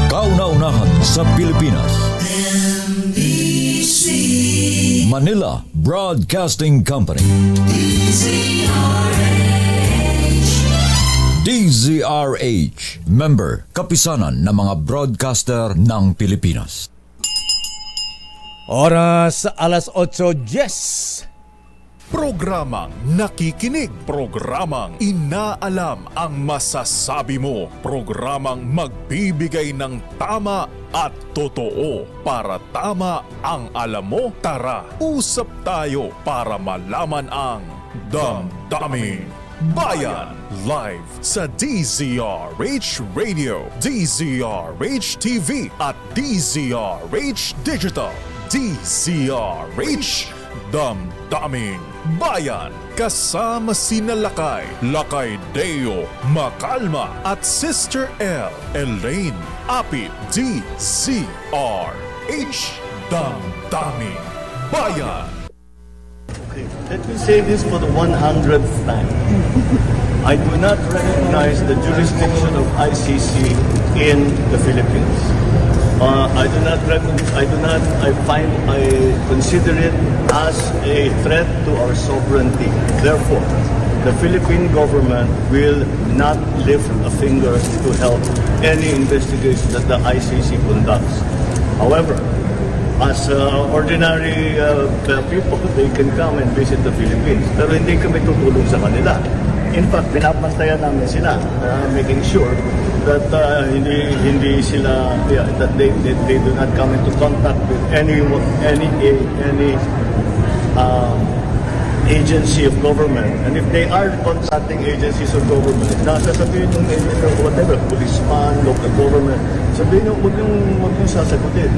Kauna-unahan sa Pilipinas. NBC Manila Broadcasting Company. DZRH, member kapisanan ng mga broadcaster ng Pilipinas. Oras alas 8:10. Programang nakikinig, programang inaalam ang masasabi mo, programang magbibigay ng tama at totoo. Para tama ang alam mo, tara, usap tayo para malaman ang Damdamin Bayan. Live sa DZRH Radio, DZRH TV at DZRH Digital. DZRH Damdamin Bayan. Kasama sina Lakay Deo Macalma at Sister L Elaine Apit. DZRH Damdamin Bayan. Okay, let me say this for the 100th time. I do not recognize the jurisdiction of ICC in the Philippines. I consider it as a threat to our sovereignty. Therefore, the Philippine government will not lift a finger to help any investigation that the ICC conducts. However, as ordinary people, they can come and visit the Philippines. Pero hindi kami tutulong sa kanila. In fact, binabantayan namin sila, making sure that hindi sila that they do not come into contact with any agency of government. And if they are contacting agencies of government, sasabihin yung whatever, policeman, local government, sabihin yung huwag yung sasagutin.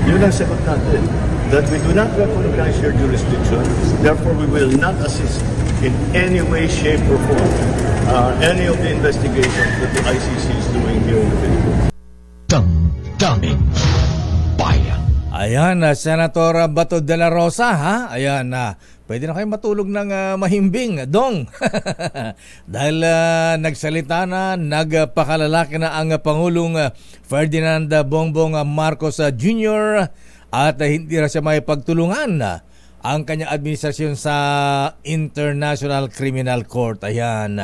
Yun ang sagot natin. That we do not recognize your jurisdiction, therefore we will not assist in any way, shape, or form any of the investigations that the ICC is doing here in the Philippines. Damdamin Bayan. Ayan, Senator Bato de la Rosa, ha? Ayan, pwede na kayo matulog ng mahimbing, dong. Dahil nagsalita na, nagpakalalaki na ang Pangulong Ferdinand Bongbong Marcos Jr. at hindi na siya may pagtulungan ang kanyang administrasyon sa International Criminal Court. Ayan.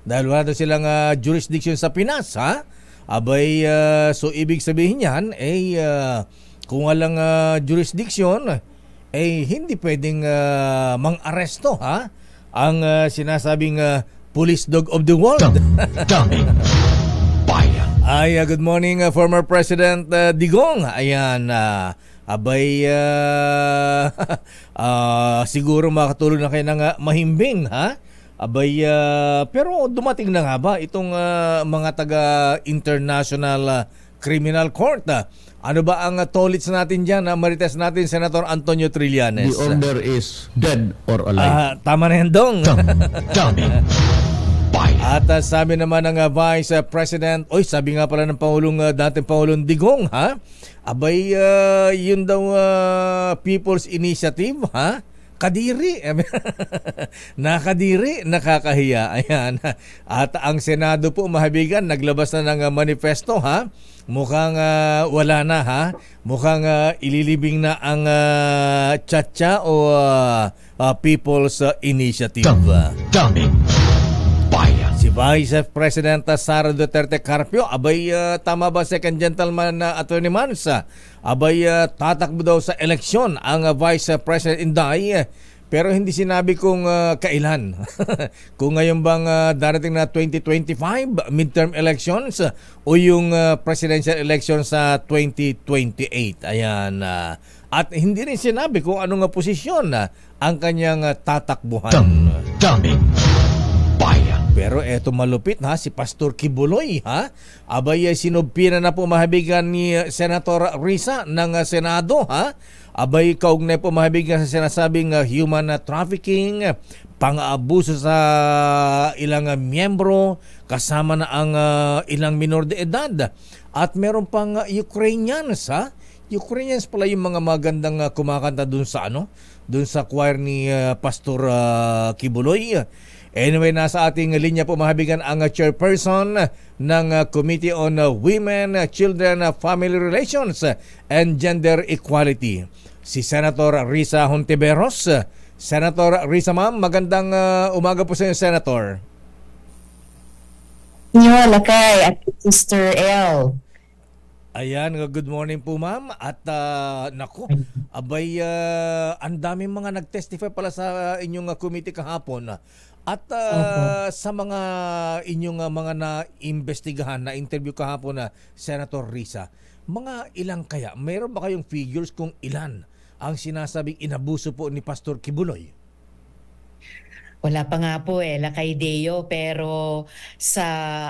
Dahil wala daw silang jurisdiction sa Pinas, ha? Abay, so ibig sabihin yan, kung walang jurisdiction, hindi pwedeng mang-aresto, ha? Ang sinasabing police dog of the world. Damdamin Bayan. Ay, good morning, former President Digong. Ayan, abay, siguro makatulong na kayo ng mahimbing, ha? Abay, pero dumating na nga ba itong mga taga-International Criminal Court? Ano ba ang tolits natin dyan? Marites natin, Senator Antonio Trillanes. The order is dead or alive. Tama na yan, dong. Damdamin Bayan. At sabi naman ng Vice President, sabi nga pala ng dating Pangulong Digong, ha? Abay, yun daw People's Initiative, ha? Kadiri. Nakadiri, nakakahiya. Ayan. At ang Senado po, mahabigan, naglabas na ng manifesto, ha? Mukhang wala na, ha? Mukhang ililibing na ang Chacha o People's Initiative. Damdamin Bayan. Si Vice President Sara Duterte Carpio, abay, tama ba second gentleman Attorney Mansa? Abay, tatakbo daw sa eleksyon ang Vice President Inday, pero hindi sinabi kung kailan. Kung ngayon bang darating na 2025 midterm elections o yung presidential election sa 2028. Ayan. At hindi rin sinabi kung anong posisyon ang kanyang tatakbuhan. Damdamin Bayan. Pero eto malupit, ha, si Pastor Kibuloy, ha? Abay, sinubpina na po mahabigan ni Senator Risa ng Senado, ha? Abay, kaugnay po mahabigan sa sinasabing human trafficking, pang-aabuso sa ilang miyembro, kasama na ang ilang minor de edad. At meron pang Ukrainians, ha? Ukrainians pala yung mga magandang kumakanta dun sa choir ni Pastor Kibuloy. Anyway, nasa ating linya po mahabigan ang chairperson ng Committee on Women, Children, Family Relations and Gender Equality, si Senator Risa Hontiveros. Senator Risa, ma'am, magandang umaga po sa inyo, Senator. Lakay at Sister L. Ayan, good morning po, ma'am. At naku, abay, ang daming mga nag-testify pala sa inyong committee kahapon. At sa mga inyong mga na-investigahan, na-interview kahapon na Senator Risa, mga ilang kaya? Mayroon ba kayong figures kung ilan ang sinasabing inabuso po ni Pastor Kibuloy? Wala pa nga po Lakay Deo, pero sa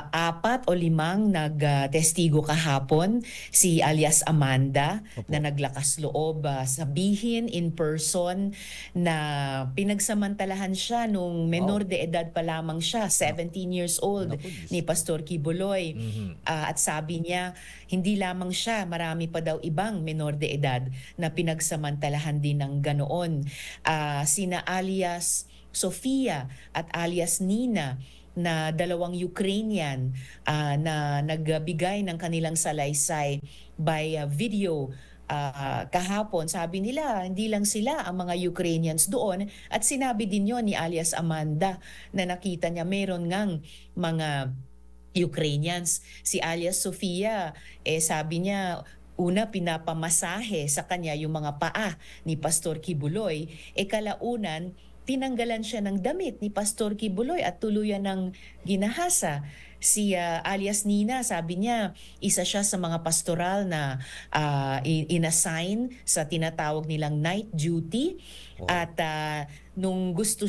4 o 5 nag-testigo kahapon, si alias Amanda, na naglakas loob sabihin in person na pinagsamantalahan siya nung menor de edad pa lamang siya, 17 years old, ni Pastor Kibuloy. At sabi niya, hindi lamang siya, marami pa daw ibang menor de edad na pinagsamantalahan din ng ganoon. Sina alias Sofia at alias Nina, na dalawang Ukrainian na nagbigay ng kanilang salaysay by video kahapon. Sabi nila, hindi lang sila ang mga Ukrainians doon, at sinabi din yon ni alias Amanda na nakita niya meron ngang mga Ukrainians. Si alias Sofia, sabi niya, una, pinapamasahe sa kanya yung mga paa ni Pastor Kibuloy. Kalaunan, tinanggalan siya ng damit ni Pastor Kibuloy at tuluyan ng ginahasa. Si alias Nina, sabi niya, isa siya sa mga pastoral na inassign sa tinatawag nilang night duty. At nung gusto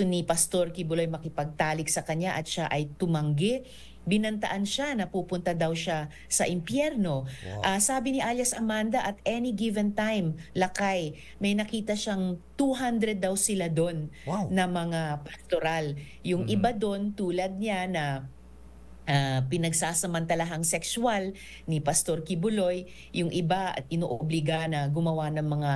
ni Pastor Kibuloy makipagtalik sa kanya at siya ay tumanggi, binantaan siya na pupunta daw siya sa impyerno. Sabi ni alias Amanda, at any given time, Lakay, may nakita siyang 200 daw sila doon na mga pastoral. Yung iba doon, tulad niya na pinagsasamantalahang sexual ni Pastor Kibuloy, yung iba at inoobliga na gumawa ng mga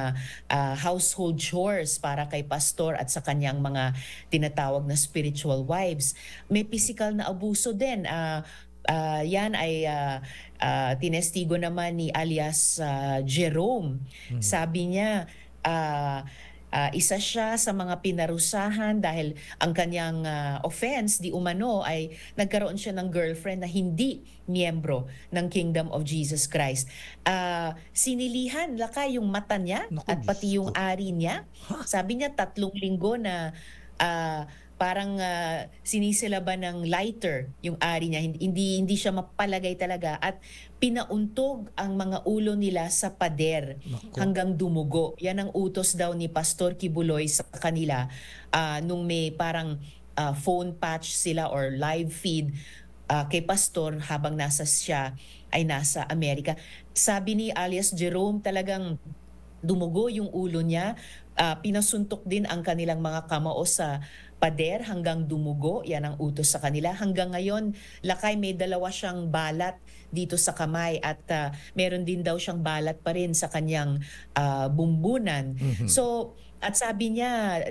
household chores para kay pastor at sa kanyang mga tinatawag na spiritual wives. May physical na abuso din. Yan ay tinestigo naman ni alias Jerome. Sabi niya, isa siya sa mga pinarusahan dahil ang kanyang offense di umano ay nagkaroon siya ng girlfriend na hindi miyembro ng Kingdom of Jesus Christ. Sinilihan, Lakay, yung mata niya at pati yung ari niya. Sabi niya 3 linggo na parang sinisilaban ng lighter yung ari niya. Hindi siya mapalagay talaga, at pinauntog ang mga ulo nila sa pader hanggang dumugo. Yan ang utos daw ni Pastor Kibuloy sa kanila nung may parang phone patch sila or live feed kay Pastor habang siya ay nasa Amerika. Sabi ni alias Jerome, talagang dumugo yung ulo niya. Pinasuntok din ang kanilang mga kamao sa pader hanggang dumugo. Yan ang utos sa kanila. Hanggang ngayon, Lakay, may 2 siyang balat dito sa kamay, at meron din daw siyang balat pa rin sa kanyang bumbunan. So, at sabi niya,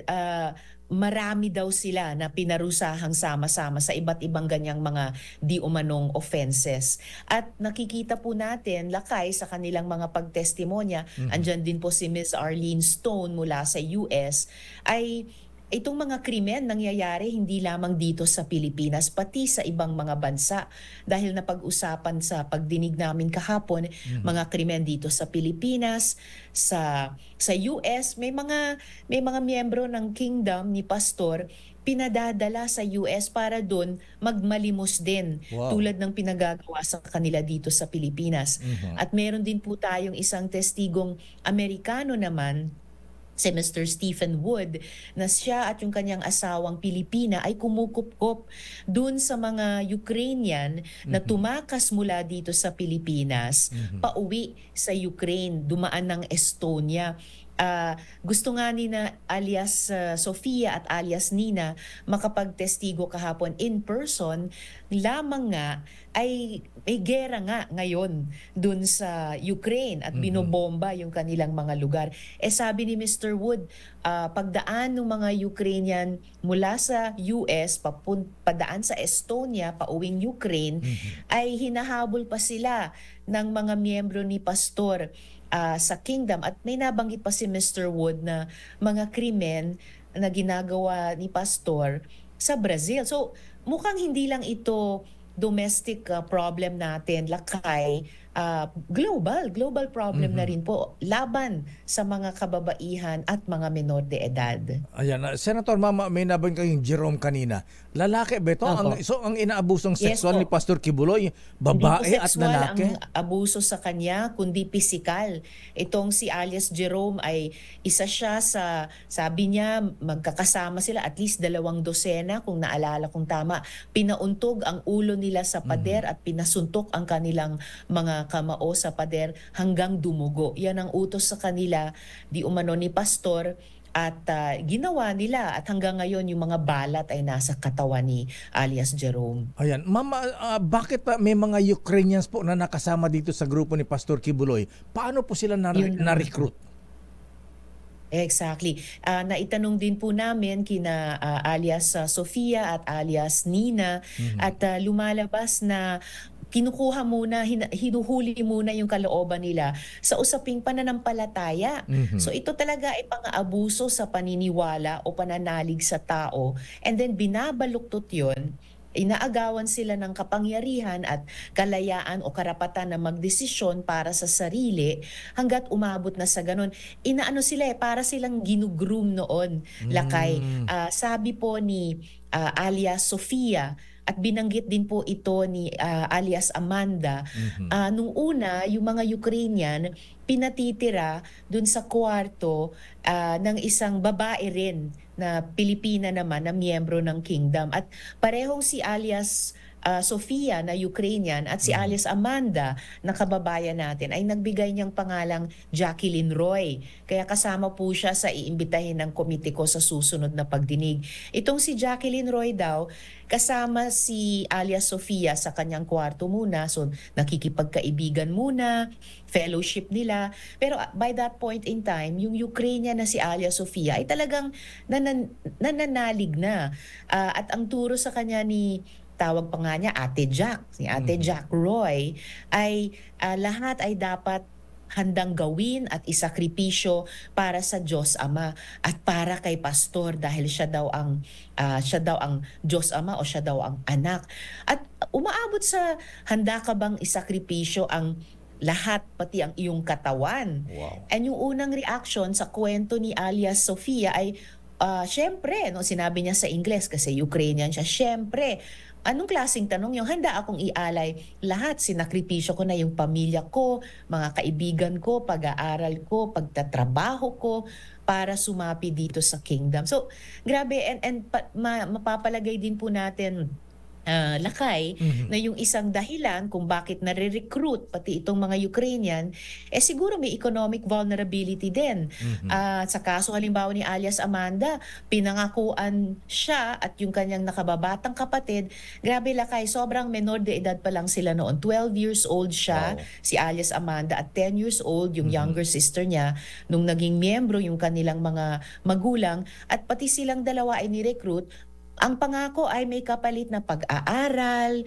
marami daw sila na pinarusahang sama-sama sa iba't ibang ganyang mga di umanong offenses. At nakikita po natin, Lakay, sa kanilang mga pagtestimonya, andyan din po si Ms. Arlene Stone mula sa US, ay itong mga krimen nangyayari hindi lamang dito sa Pilipinas, pati sa ibang mga bansa. Dahil napag-usapan sa pagdinig namin kahapon, mga krimen dito sa Pilipinas, sa US, may mga miyembro ng Kingdom ni Pastor pinadadala sa US para doon magmalimos din, tulad ng pinagagawa sa kanila dito sa Pilipinas. At meron din po tayong isang testigong Amerikano naman, si Mr. Stephen Wood, na siya at yung kanyang asawang Pilipina ay kumukupkop dun sa mga Ukrainian na tumakas mula dito sa Pilipinas, pauwi sa Ukraine, dumaan ng Estonia. Gusto nga ni na alias Sofia at alias Nina makapagtestigo kahapon in person, lamang nga ay may gera nga ngayon dun sa Ukraine at binobomba yung kanilang mga lugar. Sabi ni Mr. Wood, pagdaan ng mga Ukrainian mula sa US padaan sa Estonia pauwing Ukraine ay hinahabol pa sila ng mga miyembro ni Pastor sa Kingdom. At may nabanggit pa si Mr. Wood na mga krimen na ginagawa ni Pastor sa Brazil. So mukhang hindi lang ito domestic problem natin, lakay, global problem na rin po, laban sa mga kababaihan at mga menor de edad. Ayan, Senator Mama, may nabanggit kayong Jerome kanina. Lalaki ba ito? Ang inaabusong sexual ni Pastor Kibuloy, babae at lalaki? Hindi po sexual ang abuso sa kanya, kundi pisikal. Itong si alias Jerome ay isa siya sa, sabi niya, magkakasama sila at least 2 dosena, kung naalala kong tama. Pinauntog ang ulo nila sa pader at pinasuntok ang kanilang mga kamao sa pader hanggang dumugo. Yan ang utos sa kanila, di umano ni Pastor, at ginawa nila at hanggang ngayon yung mga balat ay nasa katawan ni alias Jerome. Ayan, Mama, bakit pa may mga Ukrainians po na nakasama dito sa grupo ni Pastor Kibuloy? Paano po sila na-recruit? Exactly. Naitanong din po namin kina alias Sofia at alias Nina at lumalabas na kinukuha muna, hinuhuli muna yung kalooban nila sa usaping pananampalataya. So ito talaga ay pang-aabuso sa paniniwala o pananalig sa tao, and then binabaluktot yon, inaagawan sila ng kapangyarihan at kalayaan o karapatan na magdesisyon para sa sarili hanggat umabot na sa ganun. Inaano sila para silang ginugroom noon, lakay. Sabi po ni alias Sofia, at binanggit din po ito ni alias Amanda, nung una, yung mga Ukrainian pinatitira dun sa kwarto ng isang babae rin na Pilipina naman na miyembro ng Kingdom. At parehong si alias Sofia na Ukrainian at si alias Amanda na kababayan natin ay nagbigay niyang pangalang Jacqueline Roy. Kaya kasama po siya sa iimbitahin ng komite ko sa susunod na pagdinig. Itong si Jacqueline Roy daw, kasama si alias Sofia sa kanyang kwarto muna. So nakikipagkaibigan muna, fellowship nila. Pero by that point in time, yung Ukrainian na si alias Sofia ay talagang nananalig na. At ang turo sa kanya ni tawag pa nga niya Ate Jack, si Ate Jack Roy, ay lahat ay dapat handang gawin at isakripisyo para sa Diyos Ama at para kay Pastor dahil siya daw ang Diyos Ama o siya daw ang anak. At umaabot sa handa ka bang isakripisyo ang lahat, pati ang iyong katawan. Wow. And yung unang reaction sa kwento ni alias Sofia ay syempre, no, sinabi niya sa Ingles kasi Ukrainian siya, syempre, anong klaseng tanong yung handa akong ialay lahat, sinakripisyo ko na yung pamilya ko, mga kaibigan ko, pag-aaral ko, pagtatrabaho ko para sumapi dito sa Kingdom. So grabe, and mapapalagay din po natin lakay na yung isang dahilan kung bakit nare-recruit pati itong mga Ukrainian, siguro may economic vulnerability din. Sa kaso halimbawa ni alias Amanda, pinangakuan siya at yung kanyang nakababatang kapatid, grabe lakay, sobrang menor de edad pa lang sila noon. 12 years old siya, si alias Amanda, at 10 years old yung younger sister niya nung naging miyembro yung kanilang mga magulang, at pati silang dalawa ay ni-recruit. Ang pangako ay may kapalit na pag-aaral,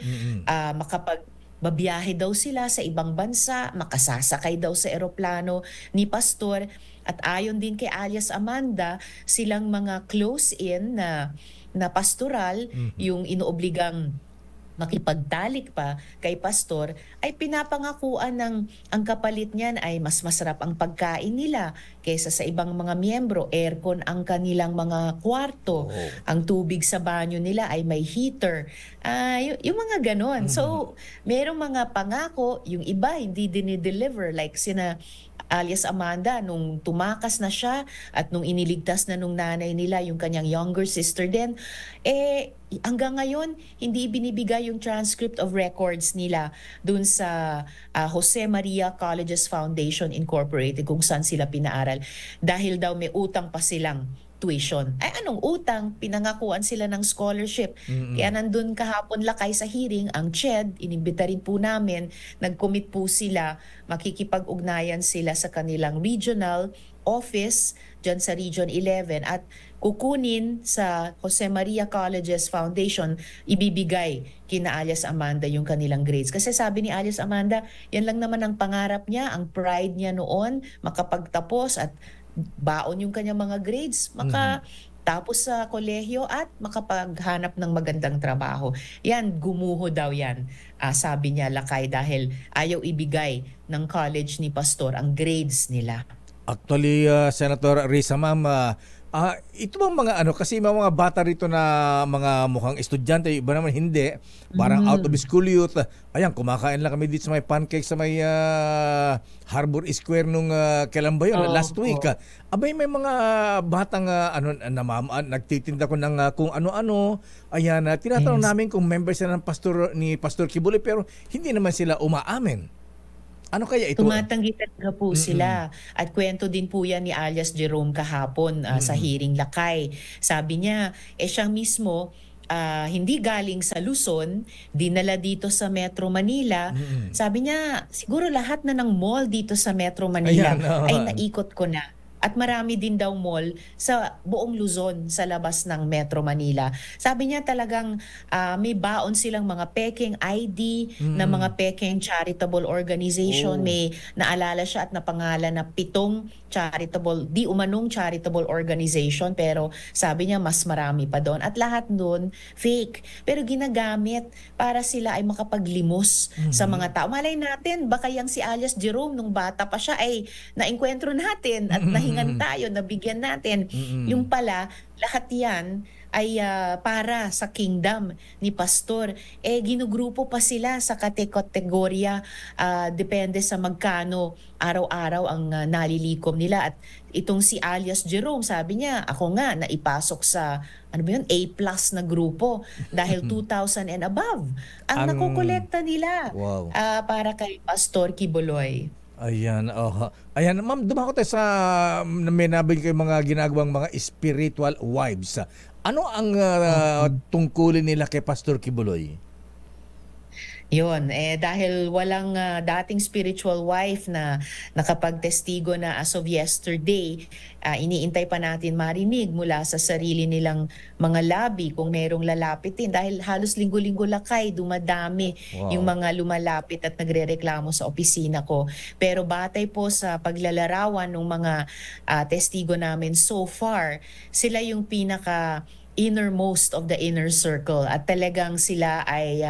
makapagbabiyahe daw sila sa ibang bansa, makasasakay daw sa eroplano ni Pastor. At ayon din kay alias Amanda, silang mga close-in na pastoral, yung inoobligang makipagtalik pa kay Pastor, ay pinapangakuan ng ang kapalit niyan ay mas masarap ang pagkain nila kaysa sa ibang mga miyembro. Aircon ang kanilang mga kwarto. Ang tubig sa banyo nila ay may heater. Yung mga ganon. So, merong mga pangako, yung iba hindi dinideliver, like sina alias Amanda, nung tumakas na siya at nung iniligtas na nung nanay nila yung kanyang younger sister din, hanggang ngayon hindi binibigay yung transcript of records nila dun sa Jose Maria Colleges Foundation Incorporated kung saan sila pinaaral dahil daw may utang pa silang tuition. Ay anong utang? Pinangakuan sila ng scholarship. Kaya nandun kahapon lakay sa hearing ang CHED, inimbita rin po namin, nag-commit po sila, makikipag-ugnayan sila sa kanilang regional office dyan sa Region 11 at kukunin sa Jose Maria Colleges Foundation, ibibigay kina alias Amanda yung kanilang grades. Kasi sabi ni alias Amanda, yan lang naman ang pangarap niya, ang pride niya noon, makapagtapos at baon yung kanyang mga grades, tapos sa kolehiyo at makapaghanap ng magandang trabaho. Yan, gumuho daw yan, sabi niya lakay dahil ayaw ibigay ng college ni Pastor ang grades nila. Actually, Senator Risa, ma'am, ito bang mga kasi may mga bata rito na mga mukhang estudyante, iba naman hindi, parang out of school youth. Ayan, kumakain lang kami dito sa may pancake sa may Harbor Square nung kailan ba yun? Last week. Abay, may mga batang nagtitinda ko ng kung ano-ano. Ayan, tinatanong namin kung member sila ng ni Pastor Kibuloy pero hindi naman sila umaamin. Ano kaya ito? Tumatanggi talaga po sila. At kwento din po yan ni alias Jerome kahapon sa hearing lakay. Sabi niya, siya mismo, hindi galing sa Luzon, dinala dito sa Metro Manila. Sabi niya, siguro lahat na ng mall dito sa Metro Manila ay naikot ko na. At marami din daw mall sa buong Luzon sa labas ng Metro Manila. Sabi niya talagang may baon silang mga peking ID na mga peking charitable organization. May naalala siya at napangalan na 7 di umanong charitable organization pero sabi niya mas marami pa doon. At lahat doon fake pero ginagamit para sila ay makapaglimos sa mga tao. Malay natin baka yang si alias Jerome nung bata pa siya ay naengkwentro natin at nahingan tayo, nabigyan natin. Yung pala, lahat yan ay para sa kingdom ni Pastor. Ginugrupo pa sila sa kategorya, depende sa magkano araw-araw ang nalilikom nila. At itong si alias Jerome, sabi niya, ako nga naipasok sa A+ na grupo dahil 2,000 and above ang nakukolekta nila para kay Pastor Kibuloy. Ayan, ayan, ma'am, dumako tayo sa may nabing kayo mga ginagawang mga spiritual wives. Ano ang tungkulin nila kay Pastor Kibuloy? Yun, dahil walang dating spiritual wife na nakapagtestigo na as of yesterday, iniintay pa natin marinig mula sa sarili nilang mga labi kung merong lalapitin. Dahil halos linggo-linggo lakay, dumadami yung mga lumalapit at nagrereklamo sa opisina ko. Pero batay po sa paglalarawan ng mga testigo namin so far, sila yung pinaka innermost of the inner circle at talagang sila ay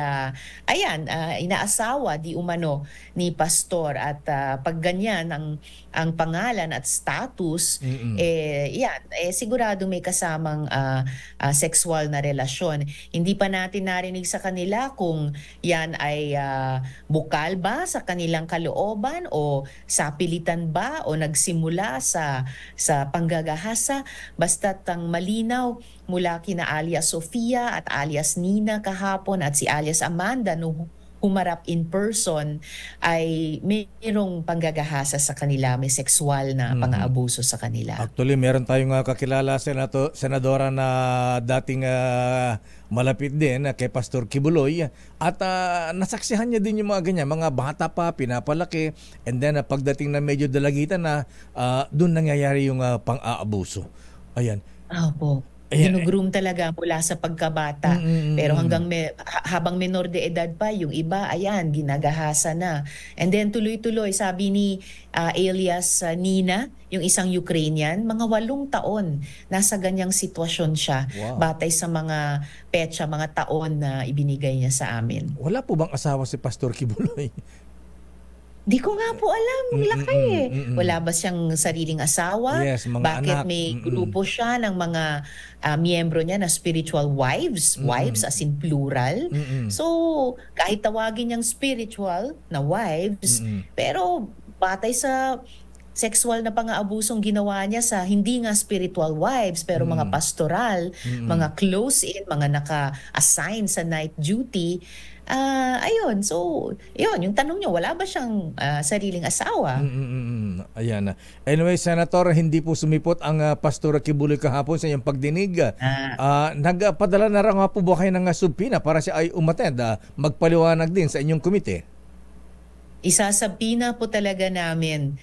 inaasawa di umano ni Pastor at pag ganyan ang pangalan at status sigurado may kasamang sexual na relasyon. Hindi pa natin narinig sa kanila kung yan ay bukal ba sa kanilang kalooban o sapilitan ba o nagsimula sa panggagahasa, basta't ang malinaw mula kina alias Sofia at alias Nina kahapon at si alias Amanda nung humarap in person ay mayroong panggagahasa sa kanila, may sexual na pang-aabuso sa kanila. Actually, meron tayong kakilala senadora na dating malapit din kay Pastor Kibuloy at nasaksihan niya din yung mga ganyan, mga bata pa, pinapalaki, and then pagdating na medyo dalagitan na doon nangyayari yung pang-aabuso. Ayan. Opo. Ginugroom talaga mula sa pagkabata. Pero habang menor de edad pa, yung iba, ayan, ginagahasa na. And then tuloy-tuloy, sabi ni alias Nina, yung isang Ukrainian, mga 8 taon nasa ganyang sitwasyon siya. Batay sa mga petsa, mga taon na ibinigay niya sa amin. Wala po bang asawa si Pastor Kibuloy? Di ko nga po alam, lakay Wala ba siyang sariling asawa? Yes, mga Bakit anak. may grupo siya ng mga miyembro niya na spiritual wives? Wives as in plural. So, kahit tawagin niyang spiritual na wives, pero batay sa sexual na pang-aabusong ginawa niya sa hindi nga spiritual wives pero mga pastoral, mga close-in, mga naka-assign sa night duty. Ayun, so yun, yung tanong niyo, wala ba siyang sariling asawa? Ayan. Anyway, Senator, hindi po sumipot ang Pastor Kibuloy kahapon sa iyong pagdinig. Nagpadala na rin nga po ba kayo ng subpina para siya ay umattend, magpaliwanag din sa inyong komite? Isasabina po talaga namin,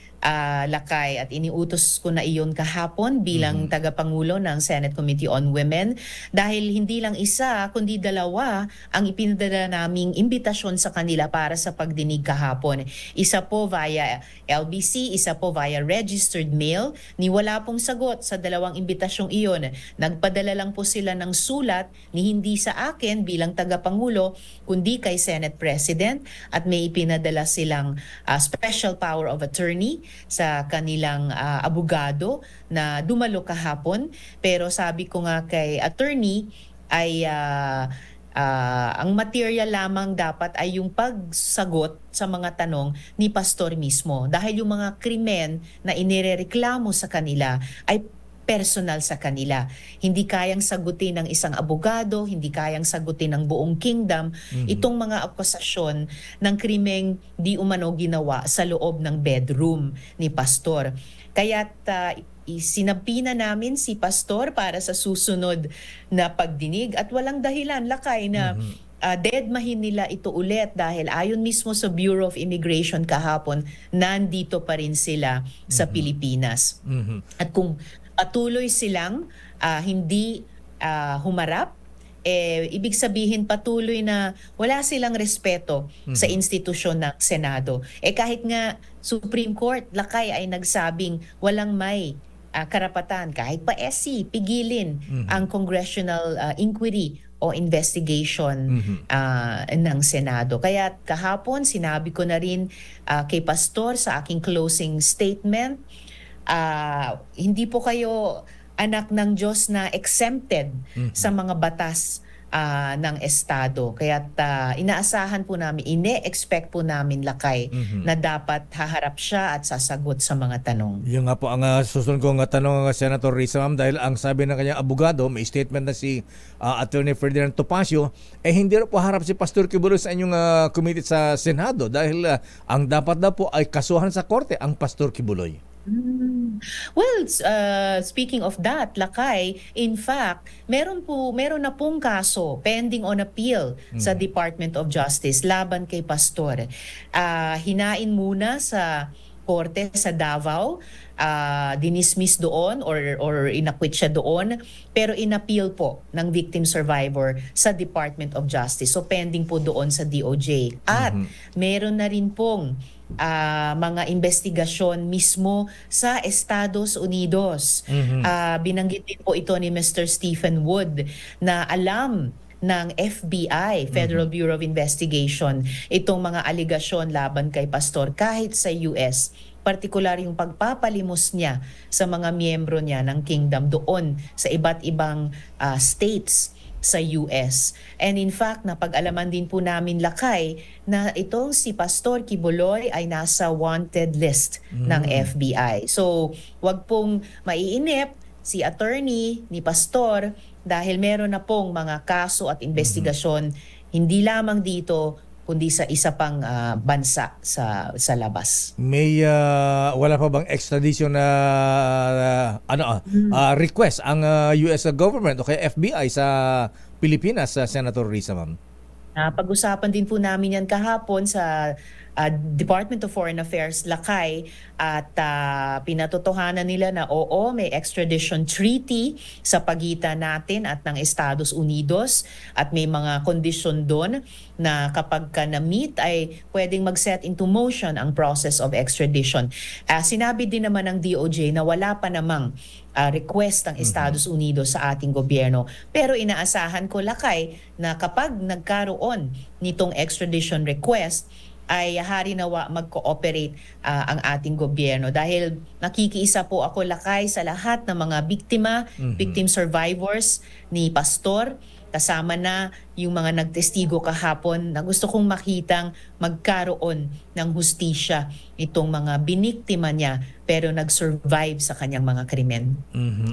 Lakay, at iniutos ko na iyon kahapon bilang tagapangulo ng Senate Committee on Women dahil hindi lang isa kundi dalawa ang ipinadala naming imbitasyon sa kanila para sa pagdinig kahapon. Isa po via LBC, isa po via registered mail. Ni wala pong sagot sa dalawang imbitasyong iyon. Nagpadala lang po sila ng sulat ni hindi sa akin bilang tagapangulo kundi kay Senate President at may ipinadala silang special power of attorney sa kanilang abogado na dumalo kahapon. Pero sabi ko nga kay attorney ay ang material lamang dapat ay yung pagsagot sa mga tanong ni pastor mismo. Dahil yung mga krimen na inirereklamo sa kanila ay personal sa kanila. Hindi kayang sagutin ng isang abogado, hindi kayang sagutin ng buong kingdom itong mga akusasyon ng krimeng di umano ginawa sa loob ng bedroom ni pastor. Kaya't sinabina namin si pastor para sa susunod na pagdinig at walang dahilan, Lakay, na deadmahin nila ito ulit dahil ayon mismo sa Bureau of Immigration kahapon, nandito pa rin sila sa Pilipinas. At kung patuloy silang hindi humarap, ibig sabihin patuloy na wala silang respeto sa institusyon ng Senado. Kahit nga Supreme Court, Lakay, ay nagsabing walang may karapatan, kahit pa SC, pigilin ang congressional inquiry o investigation ng Senado. Kaya kahapon, sinabi ko na rin kay Pastor sa aking closing statement, hindi po kayo anak ng Diyos na exempted sa mga batas ng Estado. Kaya inaasahan po namin, ine-expect po namin, Lakay, na dapat haharap siya at sasagot sa mga tanong. Yung nga po ang susunod kong tanong, Senator Risa, ma'am, dahil ang sabi ng kanyang abogado, may statement na si Attorney Ferdinand Topacio, hindi rin po harap si Pastor Kibuloy sa inyong committee sa Senado dahil ang dapat na po ay kasuhan sa korte ang Pastor Kibuloy. Well, speaking of that, Lakay, in fact, meron na pong kaso pending on appeal sa Department of Justice laban kay Pastor. Hinain muna sa korte sa Davao, dinismiss doon or inakwit siya doon, pero inappeal po ng victim survivor sa Department of Justice. So pending po doon sa DOJ. At meron na rin pong mga investigasyon mismo sa Estados Unidos. Binanggit din po ito ni Mr. Stephen Wood na alam ng FBI, Federal Bureau of Investigation, itong mga aligasyon laban kay Pastor kahit sa US, partikular yung pagpapalimos niya sa mga miyembro niya ng kingdom doon sa iba't ibang states sa US. And in fact, napag-alaman din po namin, Lakay, na itong si Pastor Kibuloy ay nasa wanted list ng FBI. So, wag pong maiinip si attorney ni Pastor dahil meron na pong mga kaso at investigasyon hindi lamang dito kundi sa isa pang bansa sa labas. May wala pa bang extradition na request ang US government o kaya FBI sa Pilipinas, Senator Risa, ma'am? Pag-usapan din po namin yan kahapon sa Department of Foreign Affairs, Lakay, at pinatotohanan nila na oo, may extradition treaty sa pagitan natin at ng Estados Unidos at may mga kondisyon doon na kapag ka na-meet ay pwedeng mag-set into motion ang process of extradition. Sinabi din naman ng DOJ na wala pa namang request ng Estados Unidos sa ating gobyerno. Pero inaasahan ko, Lakay, na kapag nagkaroon nitong extradition request, ay harinawa mag-cooperate ang ating gobyerno. Dahil nakikiisa po ako, Lakay, sa lahat ng mga biktima, victim survivors ni Pastor. kasama na yung mga nagtestigo kahapon na gusto kong makitang magkaroon ng hustisya itong mga biniktima niya pero nag-survive sa kanyang mga krimen.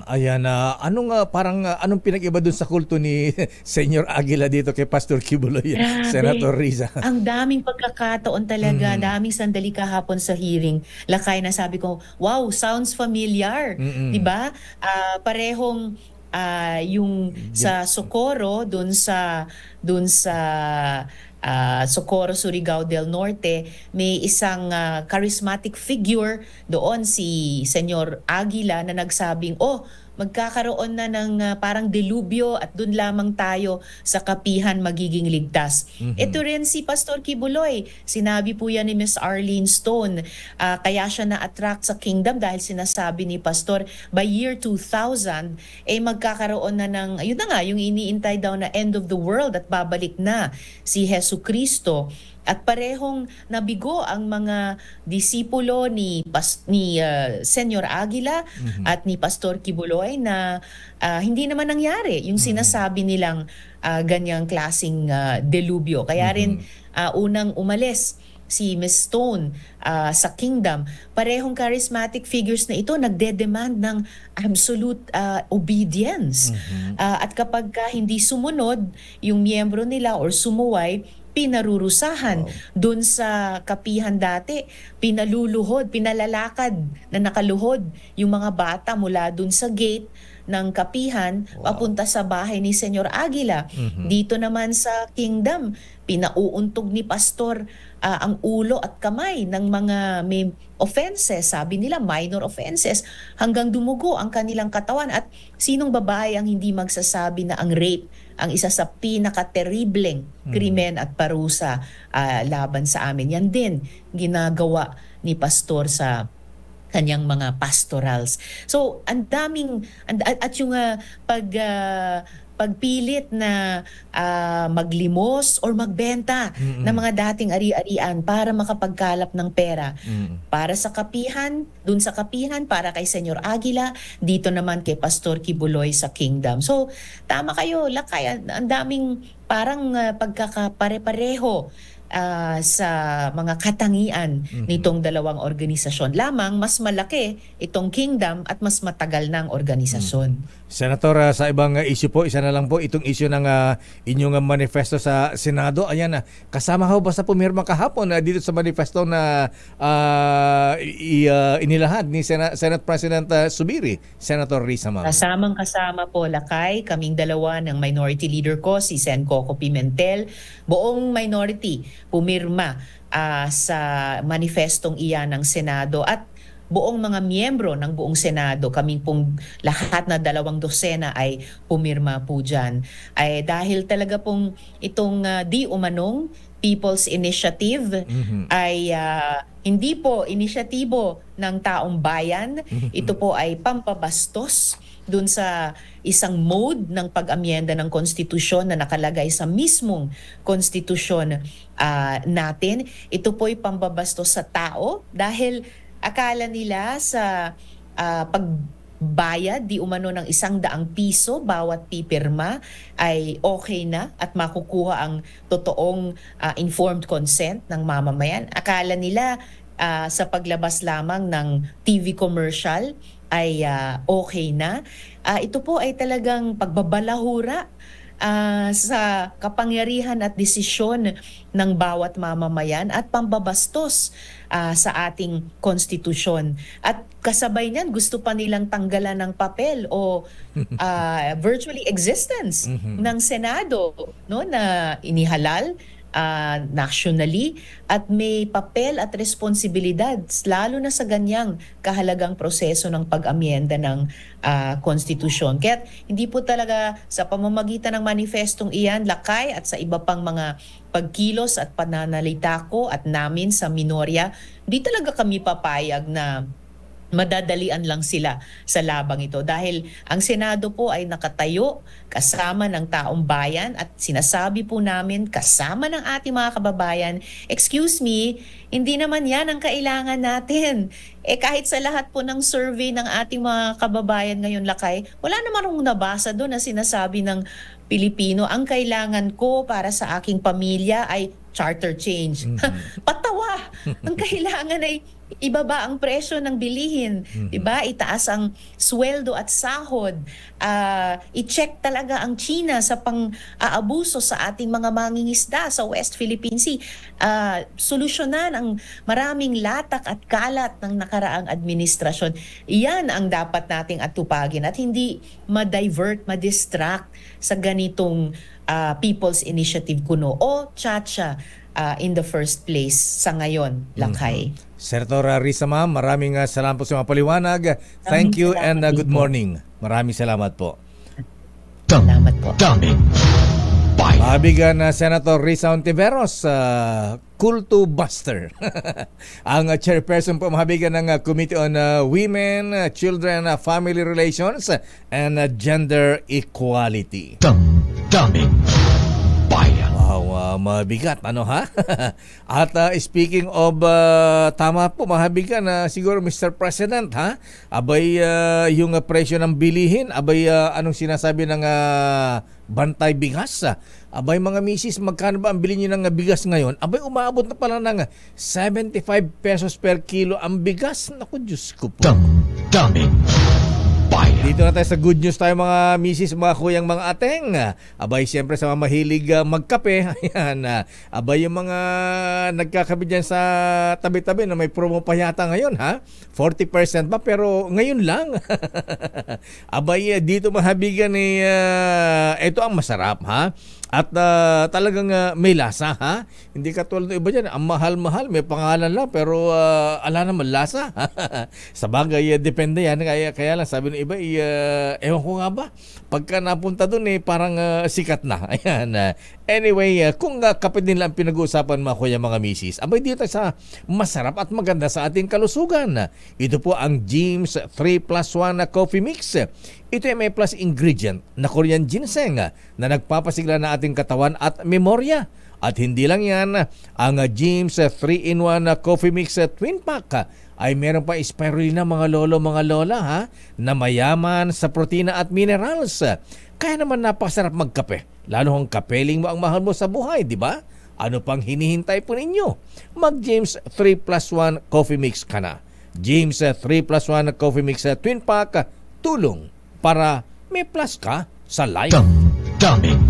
Ayan, anong pinag-iba dun sa kulto ni Senyor Aguila dito kay Pastor Kibuloy, Grabe. Senator Riza? Ang daming pagkakataon talaga, daming sandali kahapon sa hearing. Lakay na sabi ko, wow, sounds familiar. 'Di ba? Parehong yung sa Socorro dun sa Socorro, Surigao del Norte, may isang charismatic figure doon, si Senyor Aguila, na nagsabing, magkakaroon na ng parang delubyo at dun lamang tayo sa kapihan magiging ligtas. Ito rin si Pastor Kibuloy, sinabi po yan ni Miss Arlene Stone, kaya siya na-attract sa kingdom dahil sinasabi ni Pastor, by year 2000, magkakaroon na ng, yun na nga, yung iniintay daw na end of the world at babalik na si Jesu Cristo. At parehong nabigo ang mga disipulo ni Senyor Aguila at ni Pastor Kibuloy na hindi naman nangyari yung sinasabi nilang ganyang klaseng delubyo. Kaya rin unang umalis si Miss Stone sa kingdom, parehong charismatic figures na ito nagde-demand ng absolute obedience. At kapag hindi sumunod yung miyembro nila or sumuway, pinarurusahan. Doon sa kapihan dati, pinaluluhod, pinalalakad na nakaluhod yung mga bata mula doon sa gate ng kapihan papunta sa bahay ni Senyor Aguila. Dito naman sa kingdom, pinauuntog ni pastor ang ulo at kamay ng mga may offenses, sabi nila minor offenses, hanggang dumugo ang kanilang katawan. At sinong babae ang hindi magsasabi na ang rape ang isa sa pinaka-terribleng krimen at parusa laban sa amin. Yan din ginagawa ni pastor sa kanyang mga pastorals. So, ang daming, at yung pagpilit na maglimos or magbenta ng mga dating ari-arian para makapagkalap ng pera. Para sa kapihan, dun sa kapihan, para kay Senyor Aguila, dito naman kay Pastor Kibuloy sa kingdom. So, tama kayo, Lakay, ang daming parang pagkakapare-pareho sa mga katangian nitong dalawang organisasyon. Lamang mas malaki itong kingdom at mas matagal ng organisasyon. Senator, sa ibang issue po, isa na lang po itong issue ng inyong manifesto sa Senado. Ayan, kasama ho ba sa pumirma kahapon dito sa manifesto na inilahad ni Senate President Zubiri, Senator Risa, ma'am? Kasamang-kasama po, Lakay, kaming dalawa ng minority leader ko, si Sen Coco Pimentel, buong minority pumirma sa manifestong iyan ng Senado at buong mga miyembro ng buong Senado, kaming pong lahat na 200 ay pumirma po dyan. Ay dahil talaga pong itong di umanong People's Initiative ay hindi po inisyatibo ng taong bayan. Ito po ay pampabastos dun sa isang mode ng pag-amyenda ng konstitusyon na nakalagay sa mismong konstitusyon natin. Ito po ay pambabastos sa tao dahil akala nila sa pagbayad di umano ng 100 piso bawat pipirma ay okay na at makukuha ang totoong informed consent ng mamamayan. Akala nila sa paglabas lamang ng TV commercial ay okay na. Ito po ay talagang pagbabalahura sa kapangyarihan at desisyon ng bawat mamamayan at pambabastos sa ating konstitusyon. At kasabay niyan, gusto pa nilang tanggalan ng papel o virtually existence ng Senado, no, na inihalal nationally at may papel at responsibilidad lalo na sa ganyang kahalagang proseso ng pag-amyenda ng konstitusyon. Kaya hindi po talaga sa pamamagitan ng manifestong iyan, Lakay, at sa iba pang mga pagkilos at pananalita ko at namin sa minorya, di talaga kami papayag na madadalian lang sila sa labang ito dahil ang Senado po ay nakatayo kasama ng taong bayan at sinasabi po namin kasama ng ating mga kababayan, excuse me, hindi naman yan ang kailangan natin. Kahit sa lahat po ng survey ng ating mga kababayan ngayon, Lakay, wala naman nabasa doon na sinasabi ng Pilipino, ang kailangan ko para sa aking pamilya ay charter change. Patawa! Ang kailangan ay ibaba ang presyo ng bilihin, 'di ba? Itaas ang sweldo at sahod. I-check talaga ang China sa pang-aabuso sa ating mga mangingisda sa West Philippine Sea. Solusyonan ang maraming latak at kalat ng nakaraang administrasyon. Iyan ang dapat nating atupagin at hindi ma-divert, ma-distract sa ganitong People's Initiative kuno o Chacha in the first place sa ngayon, Lakay. Senator Risa, ma'am, maraming salamat po sa mga paliwanag. Thank you and good morning. Maraming salamat po. Salamat po. Daming bayan. Mabigan na Senator Risa Ontiveros, Kulto Buster. Ang chairperson po, mabigan ng Committee on Women, Children, Family Relations, and Gender Equality. Daming bayan. Wow, mabigat, ano ha? At speaking of, tama po, mabigat na siguro Mr. President, ha? Abay, yung presyo ng bilihin, abay, anong sinasabi ng bantay bigas? Abay, mga misis, magkano ba ang bilhin nyo ng bigas ngayon? Abay, umaabot na pala ng 75 pesos per kilo ang bigas. Naku, Diyos ko po. Daming bayan. Dito na tayo sa good news tayo, mga misis, mga kuyang, mga ateng. Abay, siyempre sa mga mahilig magkape, ayan, abay, yung mga nagkakape dyan sa tabi-tabi na may promo pa yata ngayon, ha? 40% pa, pero ngayon lang. Abay, dito mahabigan ito ang masarap, ha? At talagang may lasa, ha? Hindi katulad ng iba dyan, ang mahal-mahal, may pangalan lang, pero ala naman lasa. Sa bagay, depende yan. Kaya lang, sabi ng iba, ewan ko nga ba, pagka napunta dun, parang sikat na. Ayan. Anyway, kung kape din lang pinag-uusapan, mga kuya, mga misis, abay dito sa masarap at maganda sa ating kalusugan. Ito po ang James 3+1 Coffee Mix. Ito ay may plus ingredient na Korean ginseng na nagpapasigla na ating katawan at memorya. At hindi lang yan, ang James 3-in-1 Coffee Mix Twin Pack ay meron pa spirulina, mga lolo, mga lola, ha, na mayaman sa protina at minerals. Kaya naman napakasarap magkape. Lalo kung kapeling mo ang mahal mo sa buhay, di ba? Ano pang hinihintay po ninyo? Mag James 3+1 Coffee Mix ka na. James 3+1 Coffee Mix Twin Pack, tulong para may plus ka sa life. Daming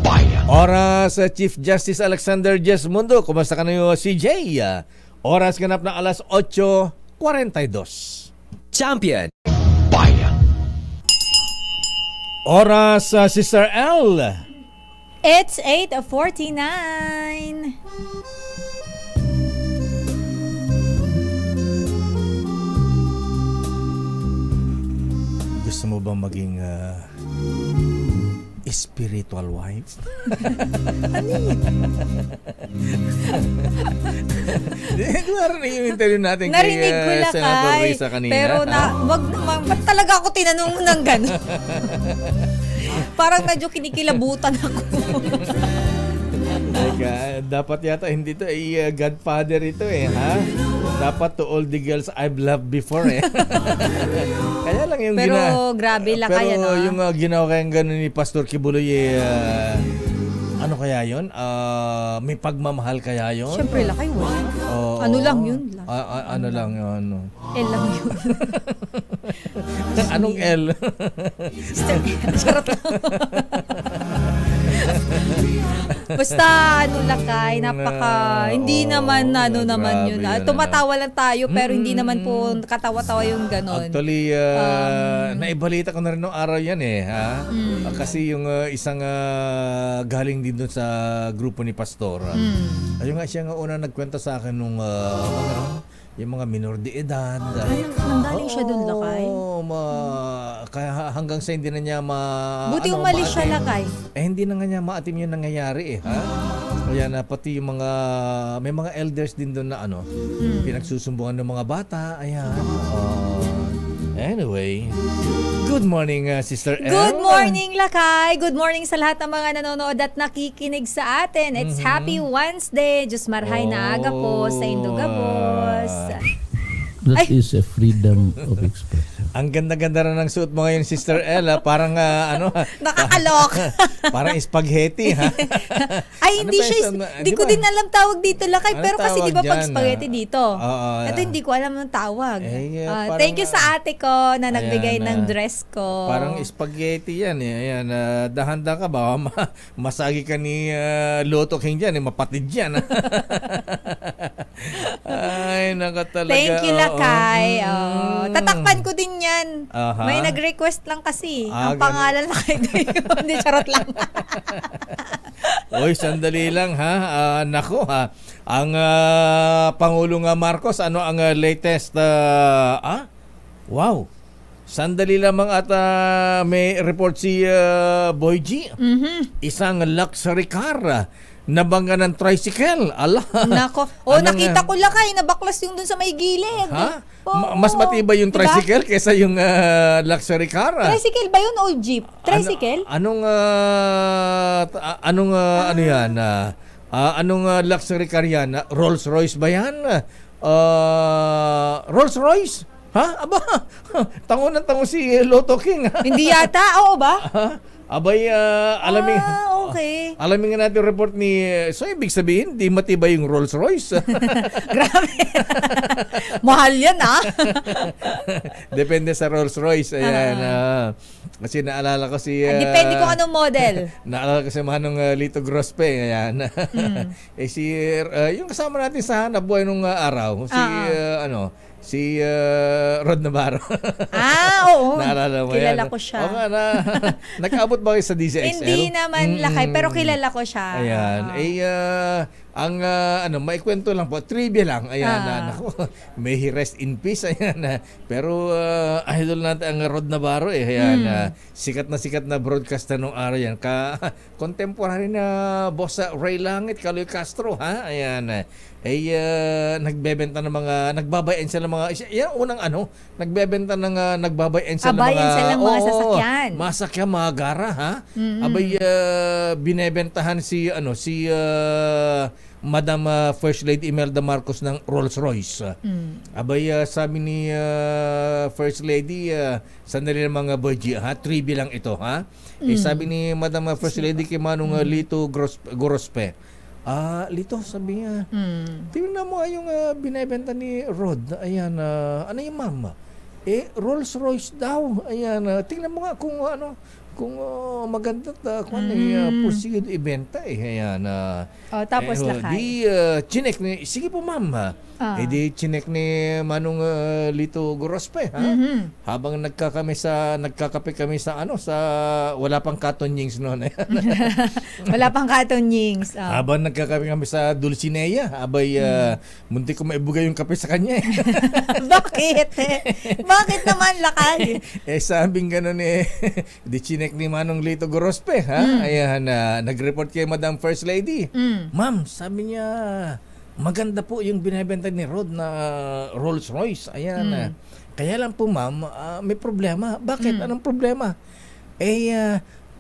bayan. Oras, Chief Justice Alexander Jesmundo. Kumusta ka na yung CJ? Oras ganap na alas 8:42. Champion Bayan. Oras, Sister L. It's 8:49. Gusto mo bang maging spiritual wife? Narinig yung interview natin Narinig ko kay lang, Senator Kai. Risa kanina. Pero wag naman, ba't talaga ako tinanong mo ng gano'n? Parang medyo kinikilabutan ako. Dapat yata hindi to ay Godfather ito ha? Dapat to all the girls I've loved before Kaya lang yung pero grabe lang kaya, no? Pero yung ginawa kayang gano'n ni Pastor Kibuloy ano kaya yun? May pagmamahal kaya yun? Siyempre lang kayo. Ano lang yun? Ano lang yun? L lang yun. Anong L? Charot lang. Basta ano lakay, hindi naman naman yun. Tumatawa lang tayo pero hindi naman po katawa-tawa yung ganon. Actually, naibalita ko na rin noong araw yan ha? Kasi yung isang galing din doon sa grupo ni Pastor. Ayun nga, siya nga una nagkwento sa akin nung yung mga minor de edad. Ay, nandaling siya doon, lakay? Kaya hanggang sa hindi na niya buti umalis siya, lakay. Hindi na nga niya maatim yung nangyayari ha? Kaya na pati yung mga, may mga elders din doon na pinagsusumbungan ng mga bata. Ayan. Anyway, good morning, Sister Elle. Good morning, lakay. Good morning sa lahat ng mga nanonood at nakikinig sa atin. It's Happy Wednesday. Diyos marhay na aga po sa Indogabos. That is a freedom of expression. Ang ganda-ganda na ng suot mo ngayon, Sister Ella. Parang Nakakalok. Parang spaghetti, ha? Ay, hindi siya. Hindi ko din alam tawag dito, Lakay. Anong pero kasi tawag di ba pag dyan, spaghetti dito? Ito hindi ko alam ng tawag. Parang, thank you sa ate ko na nagbigay ng dress ko. Parang spaghetti yan. Ayan, dahanda ka ba? Masagi ka ni Lotto King dyan. Mapatid yan. Ay, naka talaga. Thank you, Lakay. Tatakpan ko din yan. May nag-request lang kasi. Ang pangalan Lakay Deo. Hindi, charot lang. Oy, sandali lang ha. Nako ha. Ang Pangulong Marcos, ano ang latest? Wow. Sandali lamang at may report si Boy G. Isang luxury car nabangga ng tricycle. Allah. Nako. Nakita ko Lakay, nabaklas yung dun sa may gilid. Ha? Mas matibay yung tricycle kaysa yung luxury car. Tricycle ba yun o jeep? Tricycle? Ano yan? Anong luxury car yan? Rolls Royce ba yan? Rolls Royce? Ha? Aba, tango ng tango si Lotto King. Hindi yata, oo ba? Abay, alamin. Okay. Alamin nga natin yung report ni... So, ibig sabihin, di matibay yung Rolls Royce. Grabe. Mahal yan, Depende sa Rolls Royce. Ayan. Kasi naalala ko si... depende kung anong model. Naalala ko si Manong Lito Grospe. Ayan. Yung kasama natin sa nabuhay nung araw. Si Rod Navarro. Oo. Naalala mo kilala yan? ko siya. Oo nga nakaabot ba kayo sa DZXL? Hindi naman Lakay, pero kilala ko siya. Ayan. Maikwento lang po. Trivia lang. Ayan. May he rest in peace. Ayan. Pero idol natin ang Rod Navarro. Ayan. Sikat na broadcaster nung araw yan. Contemporary na boss Ray Langit, Kaloy Castro. Ha? Ayan. Nagbebenta ng mga nagbabayan sila ng mga nagbebenta ng nagbabayan sila ng mga mga sasakyan. Masakyan, mga gara, ha? Abay binebentahan si Madam First Lady Imelda Marcos ng Rolls Royce. Abay sabi ni First Lady sandali ng mga Boy G, ha? Trivia lang ito, ha? Sabi ni Madam First Lady kay Manong Lito Grospe. Lito, sabi niya, tingnan mo yung binibenta ni Rod. Ayan, ano yung mama? Rolls Royce daw. Ayan, tingnan mo nga kung maganda kung pursige ibenta. Ayan. Tapos Lakay. Chinek ni, sige po ma'am. Di chinek ni Manong Lito Grospe, ha? Habang nagkakape kami sa wala pang Katonyings noon. Wala pang Katonyings. Habang nagkakape kami sa Dulcinea, abay munti ko maibugay yung kape sa kanya. Bakit? Bakit naman Lakay? Sabing ganun di chinek ni Manong Lito Grospe, ha? Ayan, nag-report kay Madam First Lady. Ma'am, sabi niya, maganda po yung binibenta ni Rod na Rolls Royce. Ayan. Kaya lang po ma'am, may problema. Bakit? Anong problema?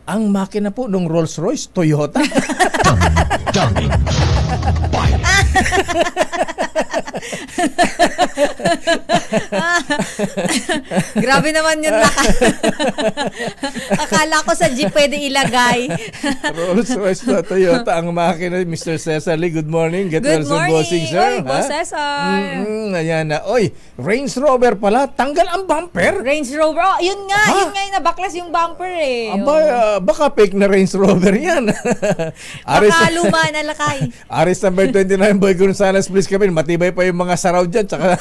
Ang makina po ng Rolls Royce, Toyota. Dummy. Bayan. Grabe naman yun Lakay. Akala ko sa jeep pwede ilagay. Rolls Royce na Toyota ang makina. Mr. Cesar Lee, good morning. Get Good well morning. bossing, sir. Oy, Boss Cesar. Ayan na. Oy, Range Rover pala. Tanggal ang bumper. Range Rover. Yun nga yung nabaklas yung bumper Baka fake na Range Rover yan. Baka luma na Lakay. Aris number 29, Boy Gonzales, please come in. Matibay pa yung mga saraw dyan. Tsaka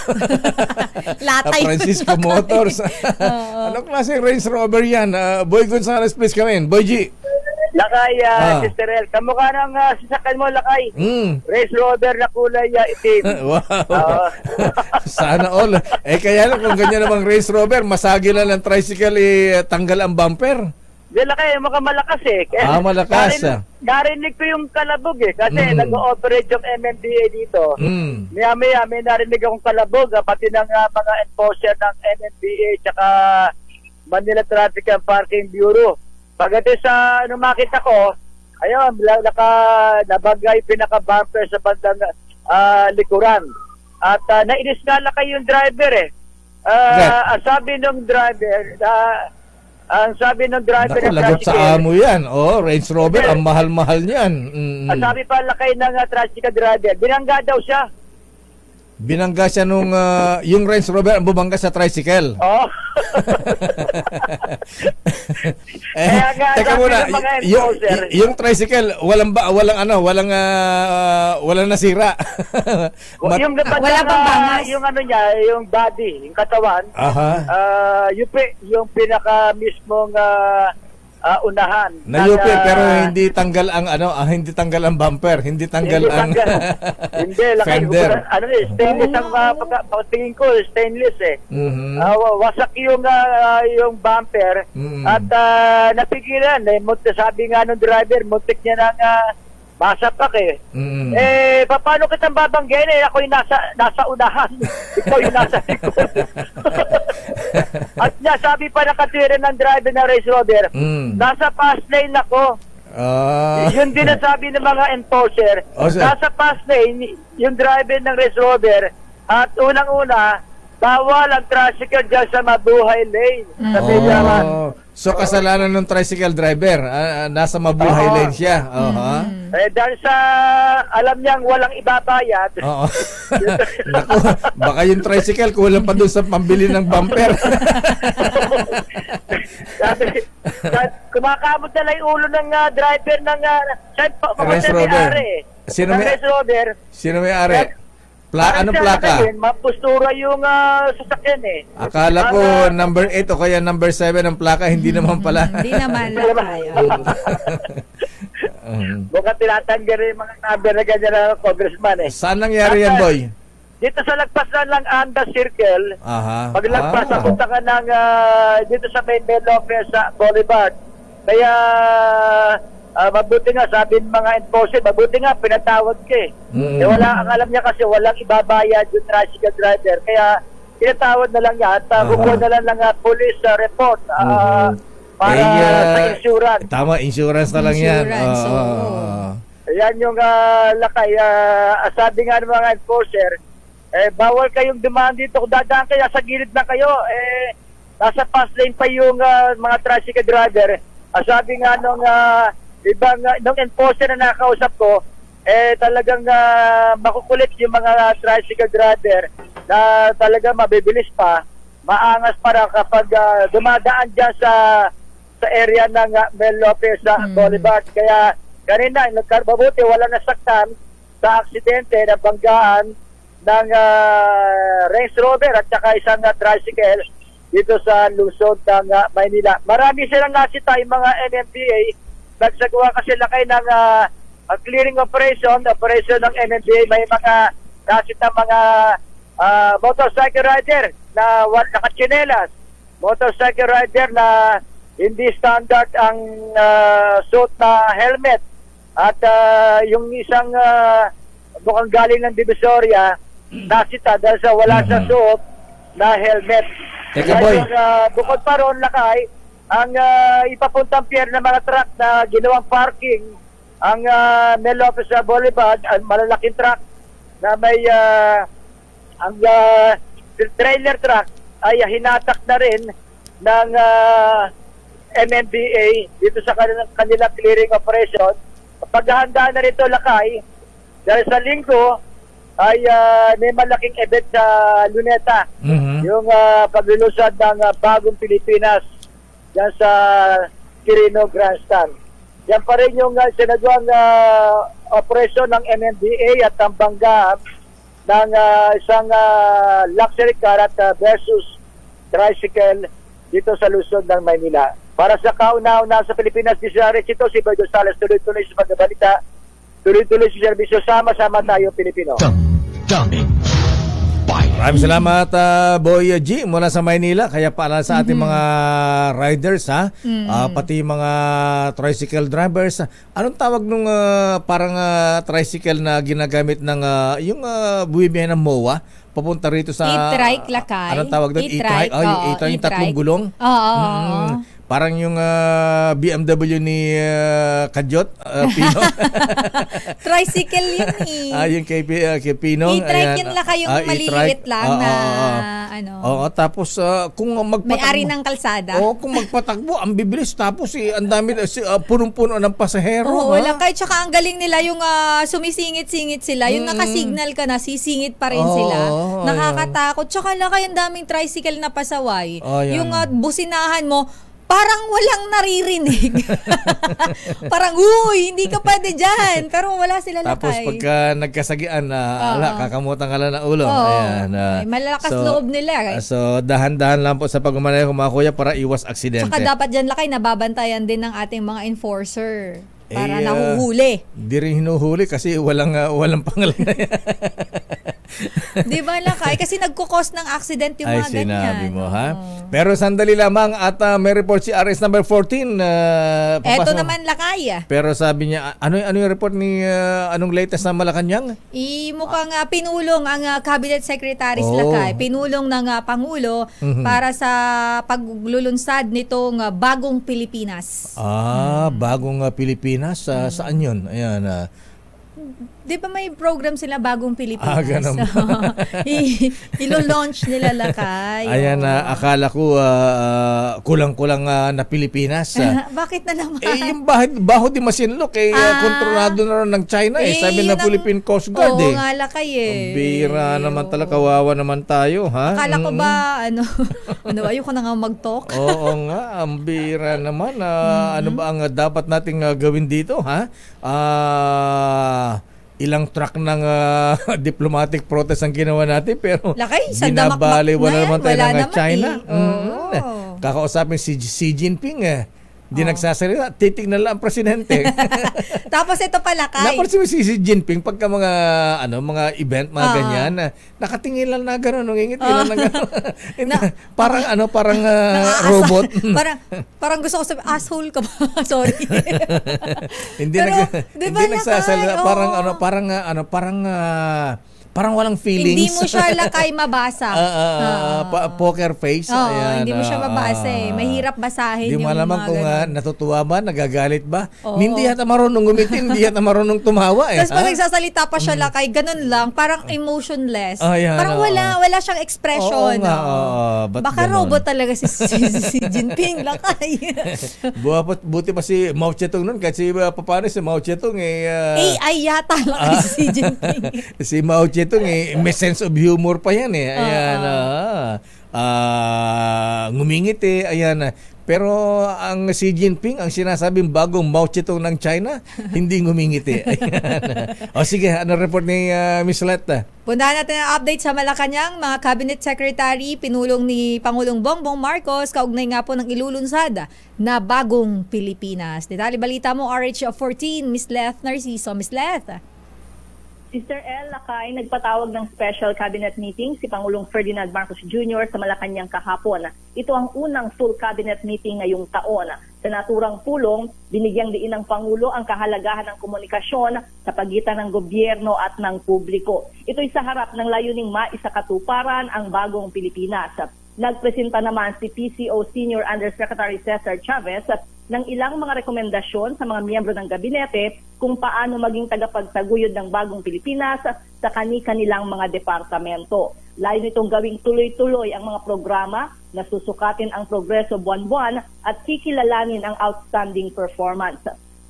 Latay. Francisco Motors. Anong klaseng Range Rover yan? Boy Gonzales, please come in. Boy G. Lakay, Sister El. Kamukha ng sasakyan mo, Lakay. Range Rover na kulay itim. Wow. Sana all. Kaya lang kung ganyan namang Range Rover, masagi lang ng tricycle, tanggal ang bumper. Di Lakay, mukhang malakas Kaya, malakas. Narinig ko yung kalabog kasi nag-ooperate yung MMDA dito. Maya-maya, may narinig akong kalabog, pati ng mga enforcer ng MMDA tsaka Manila Traffic and Parking Bureau. Pagdating sa makita ko, ayun, nabagay pinaka-bumper sa bandang likuran. At nainis nga Lakay yung driver Ang sabi ng driver, ang sabi ng driver Naku, ng lagot tricycle, sa amo yan. Range Rover, ang mahal-mahal niyan. ang sabi pa lakay ng tricycle driver, binangga daw siya. Binangga siya nung yung Range Rover ang bumangga sa tricycle. Oh. Kaya nga, Teka sabi muna, ng mga enforcer, yung tricycle walang nasira. yung Wala pang bangas. yung ano niya, yung body, yung katawan, yung pinaka mismong unahan. Nayupi pero hindi tanggal ang hindi tanggal ang bumper, hindi tanggal ang hindi, fender. Stainless ang pagtingin ko, stainless eh. Mhm. Wasak yung bumper at napigilan eh. Sabi nga ng driver, muntik niya nang masapak eh. Paano kitang babanggain eh? Ako yung nasa unahan. Ikaw yung nasa likod. At sabi pa nakatira ng driver ng Range Rover, nasa fast lane ako. Yun din ang sabi ng mga enforcer. Nasa fast lane, yung driver ng Range Rover, at unang-una, bawal ang tricycle dyan sa mabuhay lane. So kasalanan ng tricycle driver, nasa mabuhay lane siya. Dahil sa alam niyang walang ibabayad. Naku, baka yung tricycle kulang pa doon sa pambili ng bumper. Kumakamot na lang yung ulo ng driver ng Range Rover. Sino may ari? Anong plaka? Mapustura yung sasakyan eh. Akala ko number 8 o kaya number 7 ang plaka, hindi naman pala. Hindi naman lakay. Baka tinatanggal rin yung mga number na ganyan na congressman eh. Saan nangyari yan, boy? Dito sa lagpasan ng Anda Circle, paglagpas punta ka ng dito sa main Lopez sa Boulevard. Kaya mabuti nga, sabi ng mga enforcer, mabuti nga, pinatawag ka eh. Ang alam niya kasi walang ibabayad yung tricycle driver. Kaya pinatawag na lang niya at bukuha na lang police report para sa insurance. Tama, insurance na lang yan. Ayan yung lakay. Sabi nga ng mga enforcer, bawal kayong dumaan dito. Kung dadaan kayo, sa gilid na kayo, nasa fast lane pa yung mga tricycle driver. Sabi nga nung nung enforcer na nakausap ko, talagang makukulit yung mga tricycle driver na talagang mabibilis pa, maangas para kapag dumadaan dyan sa area ng Mel Lopez Boulevard. Kaya kanina, mabuti walang nasaktan sa aksidente na banggaan ng Range Rover at saka isang tricycle dito sa lungsod ng Maynila. Marami silang nasita yung mga NMDA. Nagsagawa kasi lakay ng clearing operation ng NMDA. May mga nasita mga motorcycle rider na nakachinelas, motorcycle rider na hindi standard ang suit na helmet, at yung isang mukhang galing ng Divisoria nasita dahil sa wala sa suit na helmet. Teka, boy. Bukod pa ron, lakay, ang ipapuntang pier ng mga truck na ginawang parking ang Mel Lopez Boulevard, ang malalaking truck na may ang trailer truck ay hinatak na rin ng MMDA dito sa kanilang clearing operation. Paghahanda na rito, lakay, dahil sa linggo ay may malaking event sa Luneta. Yung paglilusad ng bagong Pilipinas dyan sa Quirino Grandstand. Yan pa rin yung sinagawang operasyon ng MMDA at ang bangga ng isang luxury car at versus tricycle dito sa Luzon ng Maynila. Para sa kauna-una sa Pilipinas, ito si Boy Gonzales, tuloy-tuloy sa pagbabalita, tuloy-tuloy sa serbisyo, sama-sama tayo Pilipino. Daming bayan. Maraming salamat, Boy G, mula sa Maynila. Kaya paalala sa ating mga riders, pati mga tricycle drivers. Anong tawag nung parang tricycle na ginagamit ng yung buwibiyahe ng MOA? Papunta rito sa... E-trike, lakay. Anong tawag doon? E-trike? E-trike yung tatlong gulong? Oo. Parang yung BMW ni Kadyot, Pino. Tricycle yun eh. Yung kay Pinong. E-trike yun lang kayong maliit lang na ano. Oo, tapos kung magpatakbo. May-ari ng kalsada. Oo, kung magpatakbo, ang bibilis. Tapos ang dami, punong-puno ng pasahero. Oo, lakay. Tsaka ang galing nila yung sumisingit-singit sila. Yung nakasignal ka na, sisingit pa rin sila. Nakakatakot. Tsaka lakay, ang daming tricycle na pasaway. Yung businahan mo, parang walang naririnig. Parang, hindi ka pwede dyan. Pero wala sila lakay. Tapos pagka nagkasagian, kakamutan ka lang ng ulo. Ayan, malalakas loob nila. So, dahan-dahan lang po sa pagmamanay mga kuya para iwas aksidente. Tsaka dapat dyan lakay, nababantayan din ng ating mga enforcer. Para nahuhuli. Di rin hinuhuli kasi walang pangalan. Di ba lakay? Kasi nagkukos ng accident yung mga ganyan. Sinabi mo, ha? Pero sandali lamang at may report si RS number 14. Eto naman lakay. Pero sabi niya, ano yung report ni anong latest na Malacanang? Mukhang pinulong ang Cabinet Secretaries lakay. Pinulong ng Pangulo para sa paglulunsad nitong Bagong Pilipinas. Bagong Pilipinas. Saan yun? Ayan. Di ba may program sila Bagong Pilipinas? Ganun. So, ilo-launch nila lakay. Ayan, akala ko kulang-kulang na Pilipinas. Bakit na naman? Yung Baho de Masinloc, kontrolado na rin ng China. Sabi na Philippine Coast Guard. Oo nga lakay Ang bira naman talaga, kawawa naman tayo. Ha? Akala ko ba, ayoko na nga mag-talk. Oo nga, ang bira naman. Ano ba ang dapat nating gawin dito? Ha? Ilang truck ng diplomatic protest ang ginawa natin pero binabaliwan na naman tayo ng China. Kakausapin si Xi Jinping Hindi nagsasalita, titignan lang ang presidente. Tapos ito pala kay. Napansin si Xi Jinping pagka mga event, mga ganyan, nakatingin lang na gano'n, ngingiti lang na gano'n. Parang robot. parang gusto ko sabihin, asshole ka ba? Sorry. Hindi nagsasalita, parang walang feelings. Hindi mo siya lakay mabasa. Poker face. Ayan, hindi mo siya mabasa eh. Mahirap basahin yung mga malaman kung natutuwa ba, nagagalit ba. Hindi yata marunong ngumiti, hindi yata marunong tumawa eh. Tapos pag nagsasalita pa siya lakay, ganun lang, parang emotionless. Parang wala siyang expression. ganun? Baka robot talaga si Jinping lakay. Buti pa si Mao Zedong nun, kasi paano si Mao Zedong AI yata lakay si Jinping. Si Mao Zedong may sense of humor pa yan eh. Ayan, ngumingiti, ayan. Pero ang Xi Jinping, ang sinasabing bagong Mao Zedong ng China, hindi ngumingiti. O sige, ano report ni Miss Letta? Puntahan natin ang update sa Malacanang. Mga Cabinet Secretary, pinulong ni Pangulong Bongbong Marcos, kaugnay nga po ng ilulunsad na Bagong Pilipinas. Detalye balita mo, RH14, Miss Leth Narciso. Miss Leth. Sister El, lakay, nagpatawag ng special cabinet meeting si Pangulong Ferdinand Marcos Jr. sa Malacanang kahapon. Ito ang unang full cabinet meeting ngayong taon. Sa naturang pulong, binigyang diin ng Pangulo ang kahalagahan ng komunikasyon sa pagitan ng gobyerno at ng publiko. Ito'y sa harap ng layuning maisakatuparan ang bagong Pilipinas. Nagpresenta naman si PCO Senior Undersecretary Cesar Chavez ng ilang mga rekomendasyon sa mga miyembro ng gabinete kung paano maging tagapagtaguyod ng bagong Pilipinas sa kani-kanilang mga departamento. Layo nitong gawing tuloy-tuloy ang mga programa na susukatin ang progreso buwan-buwan at kikilalanin ang outstanding performance.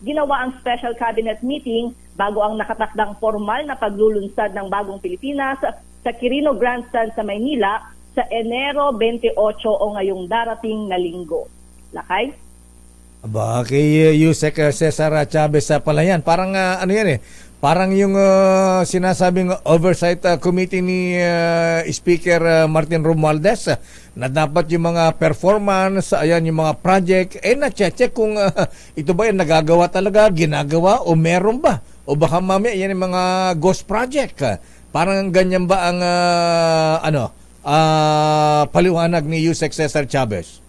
Ginawa ang special cabinet meeting bago ang nakatakdang formal na paglulunsad ng bagong Pilipinas sa Quirino Grandstand sa Maynila sa Enero 28 o ngayong darating na linggo. Lakay? Aba, kay Yusek Cesar Chavez pala yan. Parang yan eh. Parang yung sinasabing oversight committee ni Speaker Martin Romualdez na dapat yung mga performance, ayan yung mga project, na-check kung ito ba yung nagagawa talaga, ginagawa o meron ba? O baka mamaya yan yung mga ghost project. Parang ganyan ba ang paliwanag ni Yusek Cesar Chavez?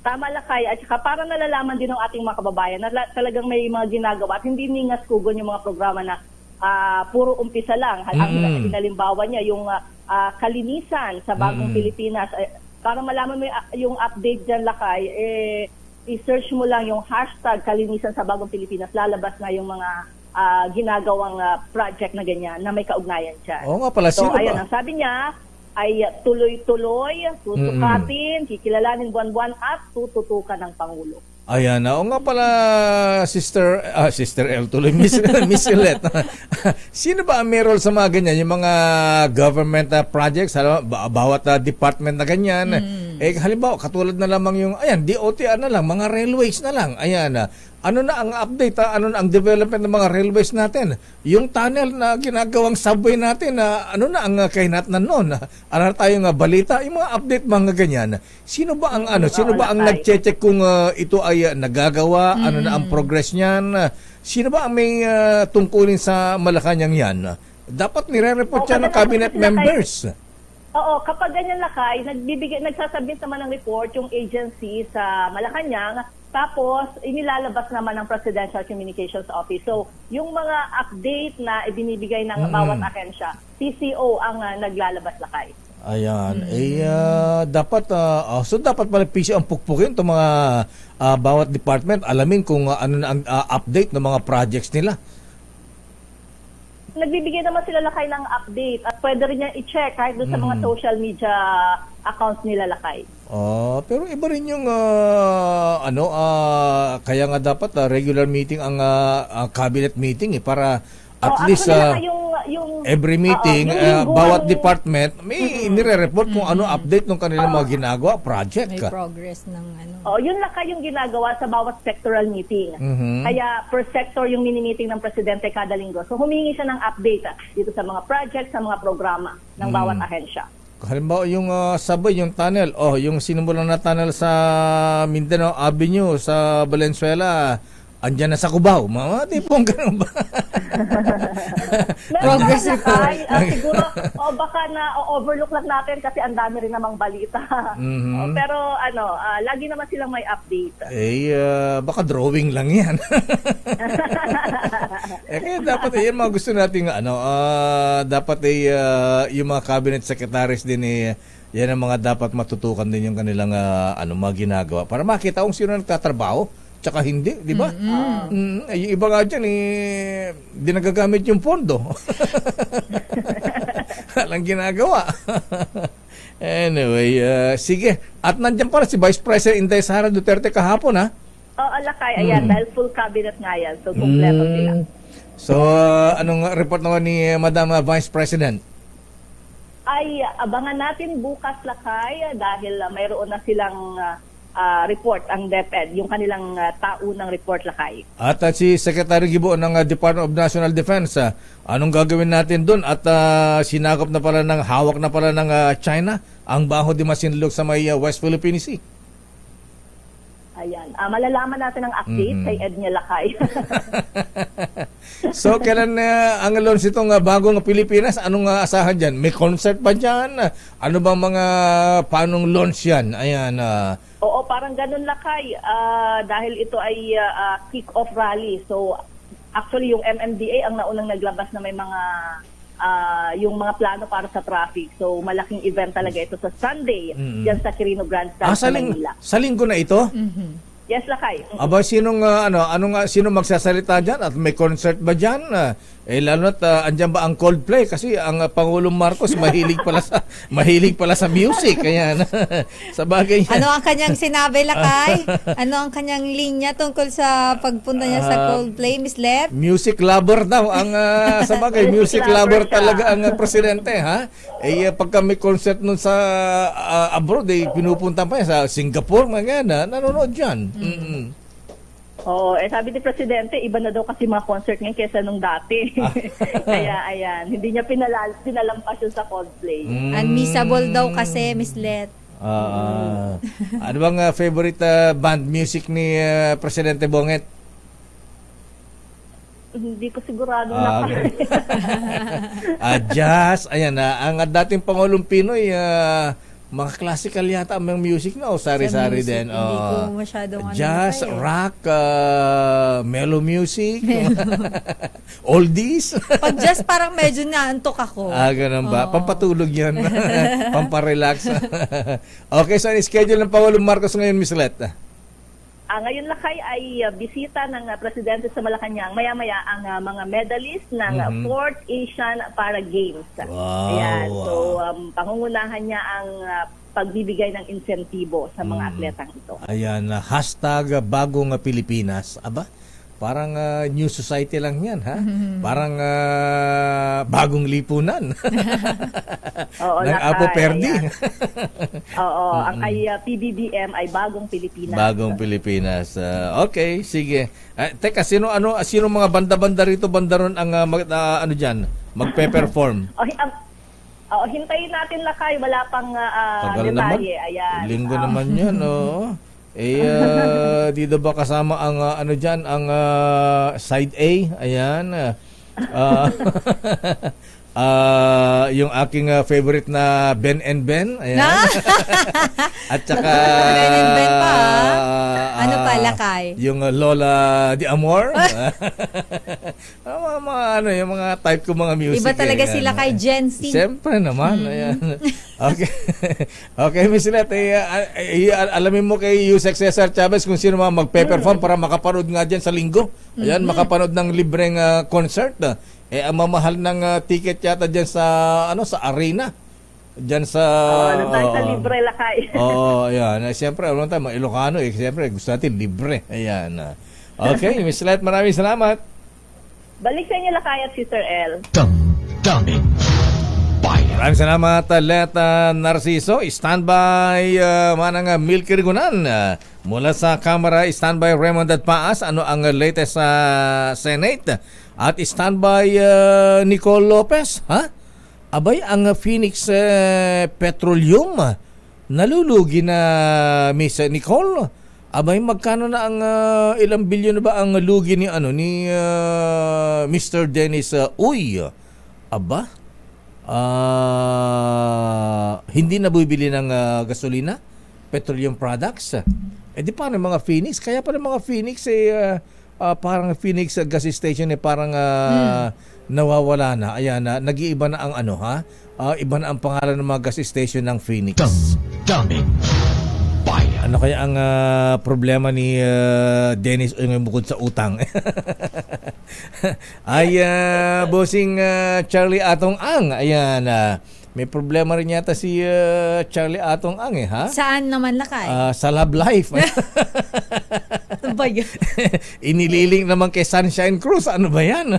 Tama lakay, at saka para nalalaman din ng ating mga kababayan na talagang may mga ginagawa at hindi ningas-kugon yung mga programa na puro umpisa lang. Ang halimbawa niya, yung kalinisan sa bagong Pilipinas, para malaman mo yung update dyan, Lakay, i-search mo lang yung hashtag Kalinisan sa Bagong Pilipinas. Lalabas na yung mga ginagawang project na ganyan na may kaugnayan dyan. Oo nga pala, so, ayan, ang sabi niya ay tuloy-tuloy, susukatin, kikilalanin buwan-buwan at tututukan ng Pangulo. Ayan, oo nga pala, Sister L, tuloy, Miss Yolette. Sino ba ang may role sa mga ganyan? Yung mga government projects, bawat department na ganyan. Halimbawa, katulad na lamang yung, DOTR na lang, mga railways na lang. Ayan, ano na ang update, ano na ang development ng mga railways natin? Yung tunnel na ginagawang subway natin, ano na ang kahinatnan noon? Ano tayong balita? Yung mga update, mga ganyan. Sino ba ang nagche-check kung ito ay nagagawa? Ano na ang progress niyan? Sino ba ang may tungkulin sa Malacanang yan? Dapat nire-report yan ng cabinet members. Oo, kapag ganyan, Lakay, nagsasabit naman ng report yung agency sa Malacanang, tapos inilalabas naman ng Presidential Communications Office. So, yung mga update na ibinibigay ng bawat ahensya, PCO ang naglalabas, Lakay. Ayan. Dapat pala PCO ang pukpukin itong mga bawat department, alamin kung ano na ang update ng mga projects nila. Nagbibigay naman sila, Lakay, ng update at pwede rin niya i-check kahit doon sa mga social media accounts nila, Lakay. Pero iba rin yung kaya nga dapat regular meeting ang cabinet meeting para at least yung every meeting bawat department may nire-report kung ano update ng kanilang mga ginagawa project. May progress ng yun, Lakay, yung ginagawa sa bawat sectoral meeting. Kaya per sector yung mini-meeting ng presidente kada linggo. So humingi siya ng update dito sa mga project, sa mga programa ng bawat ahensya. Halimbawa yung subway, yung tunnel, yung sinimulan na tunnel sa Mindanao Avenue sa Valenzuela, andyan na sa Cubao. Mga tipong ganun ba? Progress report. Siguro, baka na-overlook lang natin kasi ang dami rin namang balita. Pero lagi naman silang may update. Baka drawing lang yan. Kaya dapat yung mga gusto nating dapat yung mga cabinet secretaries din yan ang mga dapat matutukan din yung kanilang mga ginagawa para makita kung sino nagtatrabaho tsaka hindi, di ba? Yung iba nga dyan, di nagagamit yung pondo. Walang ginagawa. Anyway, sige. At nandiyan pala si Vice President Inday Sara Duterte kahapon, ha? Oo, Lakay. Ayan, dahil full cabinet nga yan. So, kompleto sila. So, anong report naman ni Madam Vice President? Ay, abangan natin bukas, Lakay, dahil mayroon na silang report ang DepEd, yung kanilang taunang report, Lakay. At si Secretary Gibo ng Department of National Defense, anong gagawin natin doon? At sinakop na pala hawak na pala ng China ang Baho de Masinloc sa may West Philippine Sea. Ayan. Malalaman natin ang update kay Ednya Lakay. So, kailan ang launch itong bagong Pilipinas? Anong asahan dyan? May concert ba dyan? Ano bang mga paanong launch yan? Ayan. Oo, parang ganun, Lakay. Dahil ito ay kick-off rally. So, actually, yung MMDA ang naunang naglabas na may mga yung mga plano para sa traffic. So, malaking event talaga ito sa Sunday diyan sa Quirino Grandstand sa Manila. Sa linggo na ito? Yes, Lakay. Aba, sinong magsasalita diyan at may concert ba diyan? Lalo na't andyan ba ang Coldplay kasi ang Pangulong Marcos mahilig pala sa music. Kaya sa bagay niya. Ano ang kanyang sinabi, Lakay? Ano ang kanyang linya tungkol sa pagpunta niya sa Coldplay, Miss Let? Music lover daw ang sa bagay, music lover talaga ang presidente, ha? Pagka may concert nun sa abroad, pinupunta pa sa Singapore, mga nanonood diyan. Oo, sabi ni Presidente, iba na daw kasi mga concert ngayon kaysa nung dati. Kaya ayan, hindi niya pinalampas yun sa Coldplay. Unmissable daw kasi, Miss Let. Ano bang favorite band music ni Presidente Bonget? Hindi ko sigurado na. Jazz. Ayan, ang dating Pangulong Pinoy, mga classical yata ang mga music na, sari-sari din. Hindi ko masyadong jazz, rock, mellow music, oldies. Pag jazz parang medyo naantok ako. Ganun ba? Pampatulog yan. Pamparelax. Okay, so schedule ng Pangulong Marcos ngayon, Miss Let? Ngayon lakay ay bisita ng presidente sa Malacanang. Maya-maya ang mga medalist ng 4th Asian Para Games. Wow. Ayan. So, pangungunahan niya ang pagbibigay ng insentibo sa mga atletang ito. Ayan, hashtag bagong Pilipinas. Aba, parang new society lang yan, ha? Parang bagong lipunan. Oo, ng Apo Perdi. Oo, ang kay PBBM ay bagong Pilipinas. Bagong Pilipinas. Okay, sige. Teka, sino mga banda-banda rito, bandaron ang ano diyan, magpe-perform? Hintayin natin lakay, wala pang Naman. detalye. Ayan. Linggo naman 'yan, dito ba kasama ang ano diyan, ang side A? Ayan. Yung aking favorite na Ben and Ben. Ayan. At saka Ben and Ben pa. Ano pa, lakay? Yung Lola de Amor. Yung mga type ko mga music. Iba talaga sila kay Gen Z. Siyempre naman. Ayan. Okay. Okay, Miss Let, alamin mo kay Yusek Cesar Chavez kung sino mga magpe-perform para makapanood nga dyan sa linggo. Ayan, makapanood ng libreng concert. Ang mamahal ng ticket yata dyan sa sa arena. Diyan sa sa libre lakay. Ayan. Siyempre, mga Ilocano, siyempre gusto natin libre. Ayan. Okay, Miss Let, maraming salamat. Balik sa inyo lakay at Sister L. Damdamin Bayan. Maraming salamat, Let Narciso. Standby manang Milky Rigunan. Mula sa Kamara, standby Raymond at Paas. Ano ang latest sa Senate? At standby Nicole Lopez. Abay, ang Phoenix Petroleum, nalulugi na, Miss Nicole. Abay, magkano na ang ilang bilyon na ba ang lugi ni Mr. Dennis Uy? Aba, hindi na bibili ng gasolina, petroleum products. Di paano mga Phoenix? Kaya pa ng mga Phoenix parang Phoenix gas station parang nawawala na. Ayan, nag-iiba na ang iba na ang pangalan ng mga gas station ng Phoenix. Damdamin Bayan. Ano kaya ang problema ni Dennis ngayon bukod sa utang? Ay, bossing Charlie Atong Ang. Ayan, may problema rin yata si Charlie Atong Ang ha? Saan naman lakay? Sa love life. Ano ba yun? Inililing naman kay Sunshine Cruz. Ano ba yan?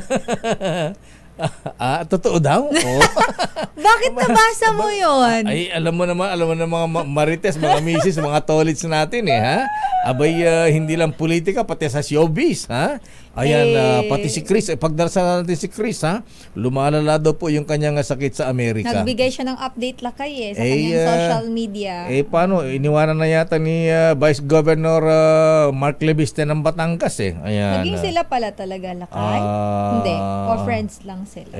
Totoo daw? Bakit nabasa mo yun? Ay, alam mo naman mga marites, mga misis, mga tolits natin ha? Abay, hindi lang politika, pati sa showbiz, ha? Ayan, pati si Chris, pagdarasal natin si Chris, ha? Lumalala daw po yung kanyang sakit sa Amerika. Nagbigay siya ng update lakay sa kanyang social media. Paano? Iniwanan na yata ni Vice Governor Mark Leviste ng Batangas, Ayan. Naging sila pala talaga lakay? Hindi, o friends lang sila.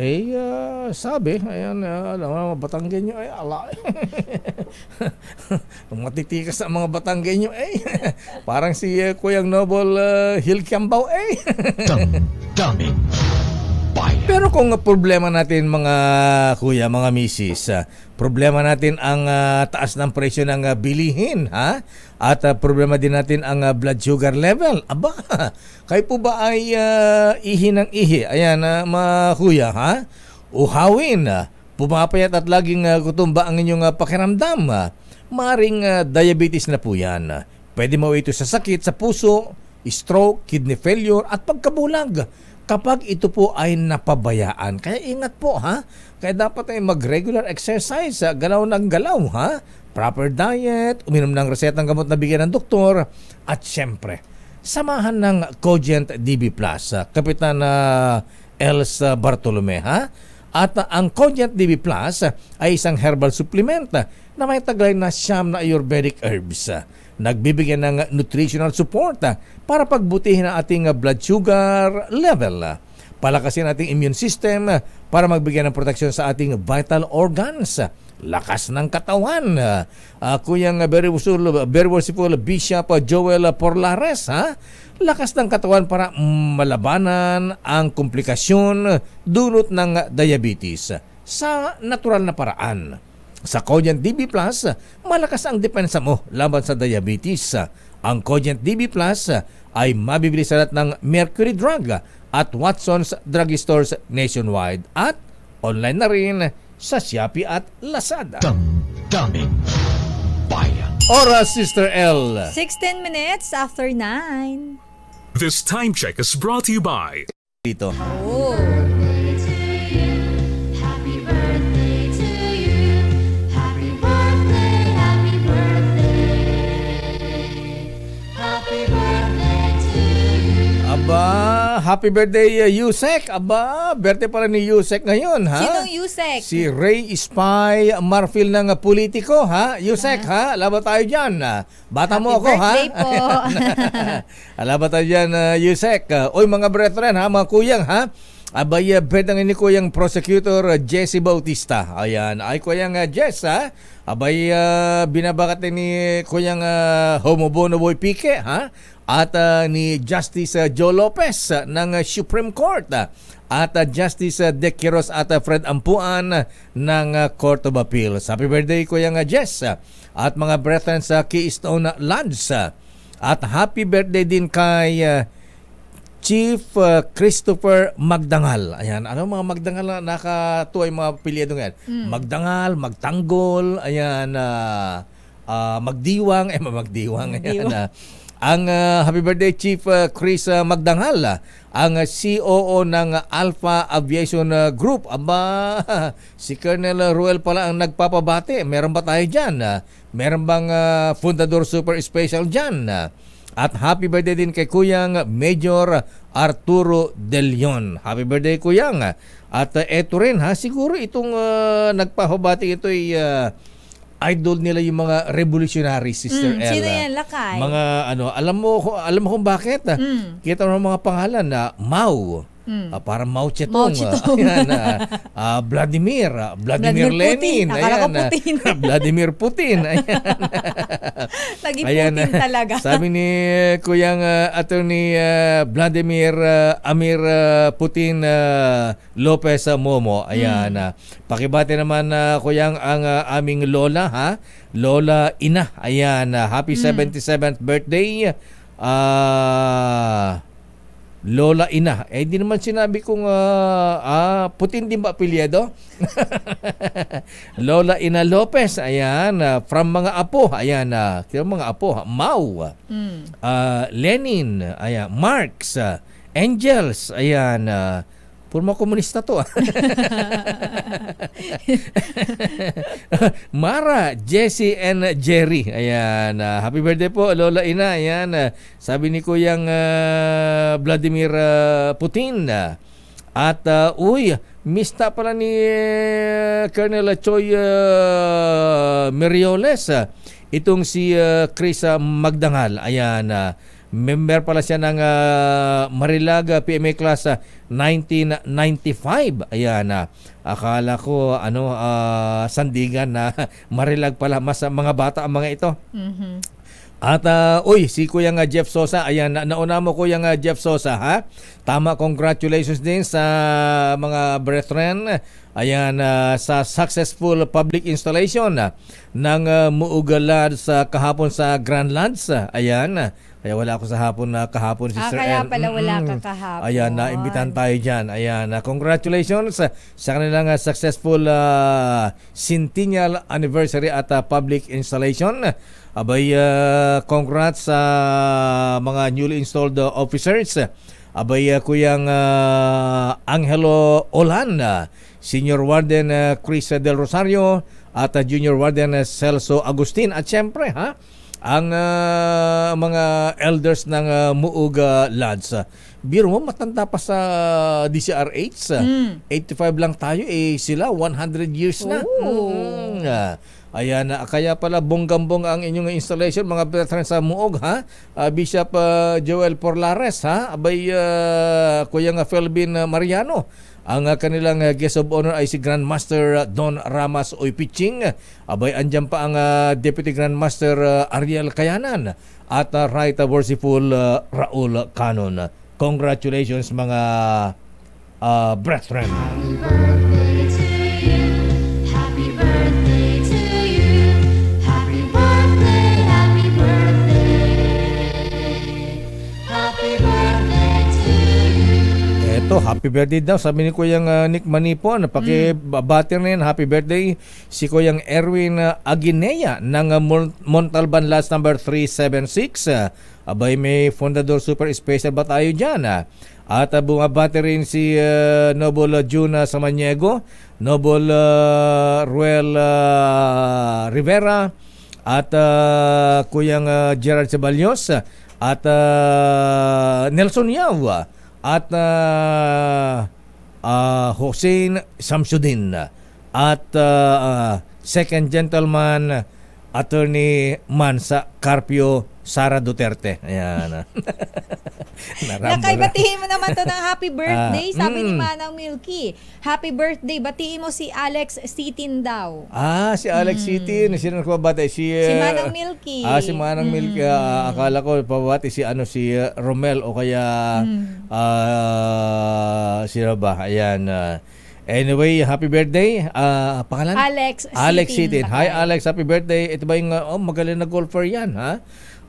Sabi, ayan, alam mo, Batanggenyo, ala. Matitikas ang mga Batanggenyo, parang si Kuyang Noble Hill Kiambao, Damdamin Bayan. Pero kung problema natin mga kuya, mga misis, problema natin ang taas ng presyo ng bilihin, ha? At problema din natin ang blood sugar level. Aba, kayo po ba ay ihi ng ihi? Ayan, mga kuya, ha? Uhawin, pumapayat at laging kutumba ang inyong pakiramdam. Maring diabetes na po yan. Pwede mo ito sa sakit sa puso, stroke, kidney failure at pagkabulag kapag ito po ay napabayaan. Kaya ingat po, ha? Kaya dapat ay mag-regular exercise, galaw ng galaw, ha? Proper diet, uminom ng resetang gamot na bigyan ng doktor, at syempre, samahan ng Cogent DB+, Kapitan Els Bartolome, ha? At ang Cogent DB+, ay isang herbal supplement na may taglay na siyam na Ayurvedic herbs. Nagbibigyan ng nutritional support para pagbutihin ang ating blood sugar level. palakasin ating immune system para magbigay ng proteksyon sa ating vital organs. Lakas ng katawan. Kuyang very worshipful Bishop Joel Porlares, lakas ng katawan para malabanan ang komplikasyon dulot ng diabetes sa natural na paraan. Sa Cogent DB Plus, malakas ang depensa mo laban sa diabetes. Ang Cogent DB Plus ay mabibili sa lahat ng Mercury Drug at Watson's Drugstores nationwide at online na rin sa Shopee at Lazada. Damdamin Bayan. Oras, Sister L. 16 minutes after 9. This time check is brought to you by Dito. Oh. Aba, happy birthday, Yusek. Aba, birthday pala ni Yusek ngayon, ha? Sinong Yusek? Si Ray Spy Marfil ng politiko, ha? Yusek, ha? Laban tayo dyan. Bata mo ako, ha? Happy birthday po. Laban tayo dyan, Yusek. Oy, mga brethren, ha? Mga kuyang, ha? Abay, bedang ni Kuyang Prosecutor Jesse Bautista. Ayan, ay Kuyang Jess, ha? Abay, binabakat ni Kuyang Homobono Boy Pique, ha? At ni Justice Joe Lopez ng Supreme Court at Justice De Quiros at Fred Ampuan ng Court of Appeals. Happy birthday, Kuyang Jess at mga brethren sa Keystone Lodge. At happy birthday din kay Chief Christopher Magdangal. Ayan, ano mga Magdangal na nakatuwa yung mga pilyado ngayon? Magdangal, Magtanggol, ayan, Magdiwang, Magdiwang, ayan. Ang happy birthday Chief Chris Magdangal, ang COO ng Alpha Aviation Group. Aba, si Colonel Ruel pala ang nagpapabati. Meron ba tayo dyan? Meron bang Fundador Super Special dyan? At happy birthday din kay Kuyang Major Arturo De Leon. Happy birthday, Kuyang. At eto rin, siguro itong nagpapabati ito ay idol nila yung mga revolutionary, Sister Ella. Sino yan, Lakay? Mga alam mo kung bakit? Kita mo mga pangalan na Mao. Parang Mao Zedong. Ayan, Vladimir Lenin. Putin. Akala ko Putin. Vladimir Putin. Ayan. Lagi Putin talaga. Sabi ni Kuyang Attorney Vladimir Amir Putin Lopez Momo. Ayan. Pakibati naman Kuyang ang aming lola, ha? Lola Ina. Ayan. Happy 77th birthday. Lola Ina. Di naman sinabi kong Putin din ba apelyido? Lola Ina Lopez. Ayan. From mga apo. Ayan. Mga apo. Mao. Lenin. Ayan. Marx. Engels. Ayan. Puro mga komunista to. Mara, Jesse and Jerry. Ayan. Happy birthday po, Lola Ina. Ayan. Sabi ni Kuyang Vladimir Putin. At mista pala ni Colonel Choi Merioles. Itong si Chris Magdangal. Ayan. Member pala siya ng Marilaga PMA Class 1995. Ayan. Akala ko sandigan na Marilag pala. Mas mga bata ang mga ito. At si Kuyang Jeff Sosa. Ayan, nauna mo Kuyang Jeff Sosa, ha? Tama, congratulations din sa mga brethren. Ayan, sa successful public installation ng Muuga Lads kahapon sa Grand Lads. Ayan. Kaya wala ako sa kahapon, Sister Kaya Ann. pala wala ka kahapon. Ayan, naimbitahan tayo dyan. Ayan, congratulations sa kanilang successful centennial anniversary at public installation. Abay, congrats sa mga newly installed officers. Abay, Kuyang Angelo Olan, Senior Warden Chris Del Rosario, at Junior Warden Celso Agustin. At syempre, ang mga elders ng Muuga Lads. biro mo, matanda pa sa DCRH. 85 lang tayo, sila 100 years na. Ayan, kaya pala bonggang-bong ang inyong installation, mga veterans sa Muog, ha? Bishop Joel Porlares, ha? Abay, Kuya Felvin Mariano. Ang kanilang guest of honor ay si Grandmaster Don Ramas Oypiching. Abay, andyan pa ang Deputy Grandmaster Ariel Kayanan at Right Worshipful Raul Canon. Congratulations mga brethren. Happy birthday to you. Happy birthday to you. Happy birthday, happy birthday. Happy birthday to you. Eto, happy birthday daw. Sabi ni Kuyang Nick Manipon, pakibati na yan. Happy birthday si Kuyang Erwin Aguinea ng Montalban Last number 376. Abay, may Fundador Super Special ba tayo dyan? At bumabati rin si Noble Juna Samaniego, Noble Ruel Rivera, at Kuyang Gerard Ceballos, at Nelson Yao, at Hossein Samsudin, at Second Gentleman Attorney Mansa Carpio Sara Duterte. Ayan. Nakaibatiin mo naman to ng happy birthday. Sabi ni Manang Milky, happy birthday. Batiin mo si Alex Sitin daw. Si Alex Sitin. Sino ko babati? Si Manang Milky. Si Manang Milky. Akala ko pabati si Romel o kaya sino ba? Ayan. Anyway, happy birthday. Pangalan? Alex Sitin. Hi Alex, happy birthday. Ito ba yung magaling na golfer yan, ha?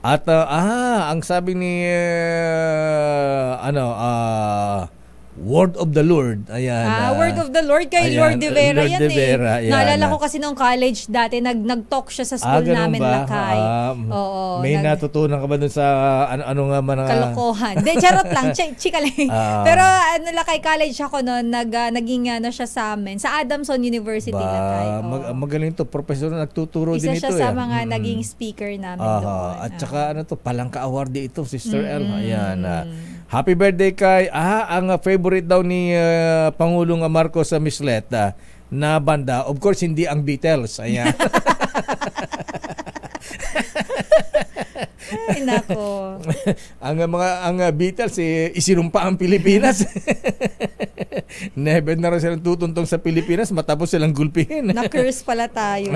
At ang sabi ni Word of the Lord. Ayan. Word of the Lord kay Lord De Vera yan. Ayan. Naalala ko kasi nung college dati nag-talk siya sa school namin Lakay. Oo. May natutunan ka ba dun sa ano nga man kalokohan? De, charot lang, chika lang. Pero Lakay college ako noon, naging siya sa amin sa Adamson University Lakay. Magaling to, professor na nagtuturo din ito. Isa siya sa mga naging speaker namin doon. At saka Palangka Award ito, Sister El. Ayan. Happy birthday kay ang favorite daw ni Pangulong Marcos sa Mislet na banda. Of course, hindi ang Beatles. Ayan. Ay, nako. ang Beatles isinumpa ang Pilipinas. Never na rin silang tutuntong sa Pilipinas matapos silang gulpihin. Na-curse pala tayo.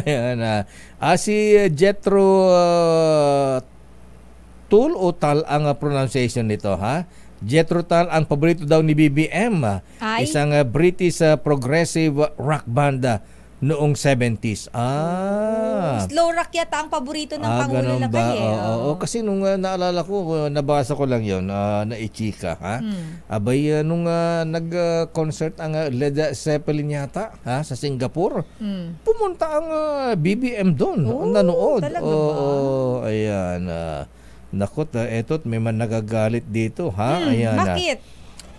Ayan. Si Jethro Tull o Tal ang pronunciation nito, ha? Jethro Tull ang paborito daw ni BBM. Isang British progressive rock band noong 70s. Slow rock yata ang paborito ng Pangulo Lakay. Oo, kasi nung naalala ko, nabasa ko lang yon na-ichika, ha? Abay, nung nag-concert ang Led Zeppelin yata, ha, sa Singapore, pumunta ang BBM doon. Nanood. Talaga ba? Ayan. Nakot, eto't may man nagagalit dito, ha? Ayan. Bakit?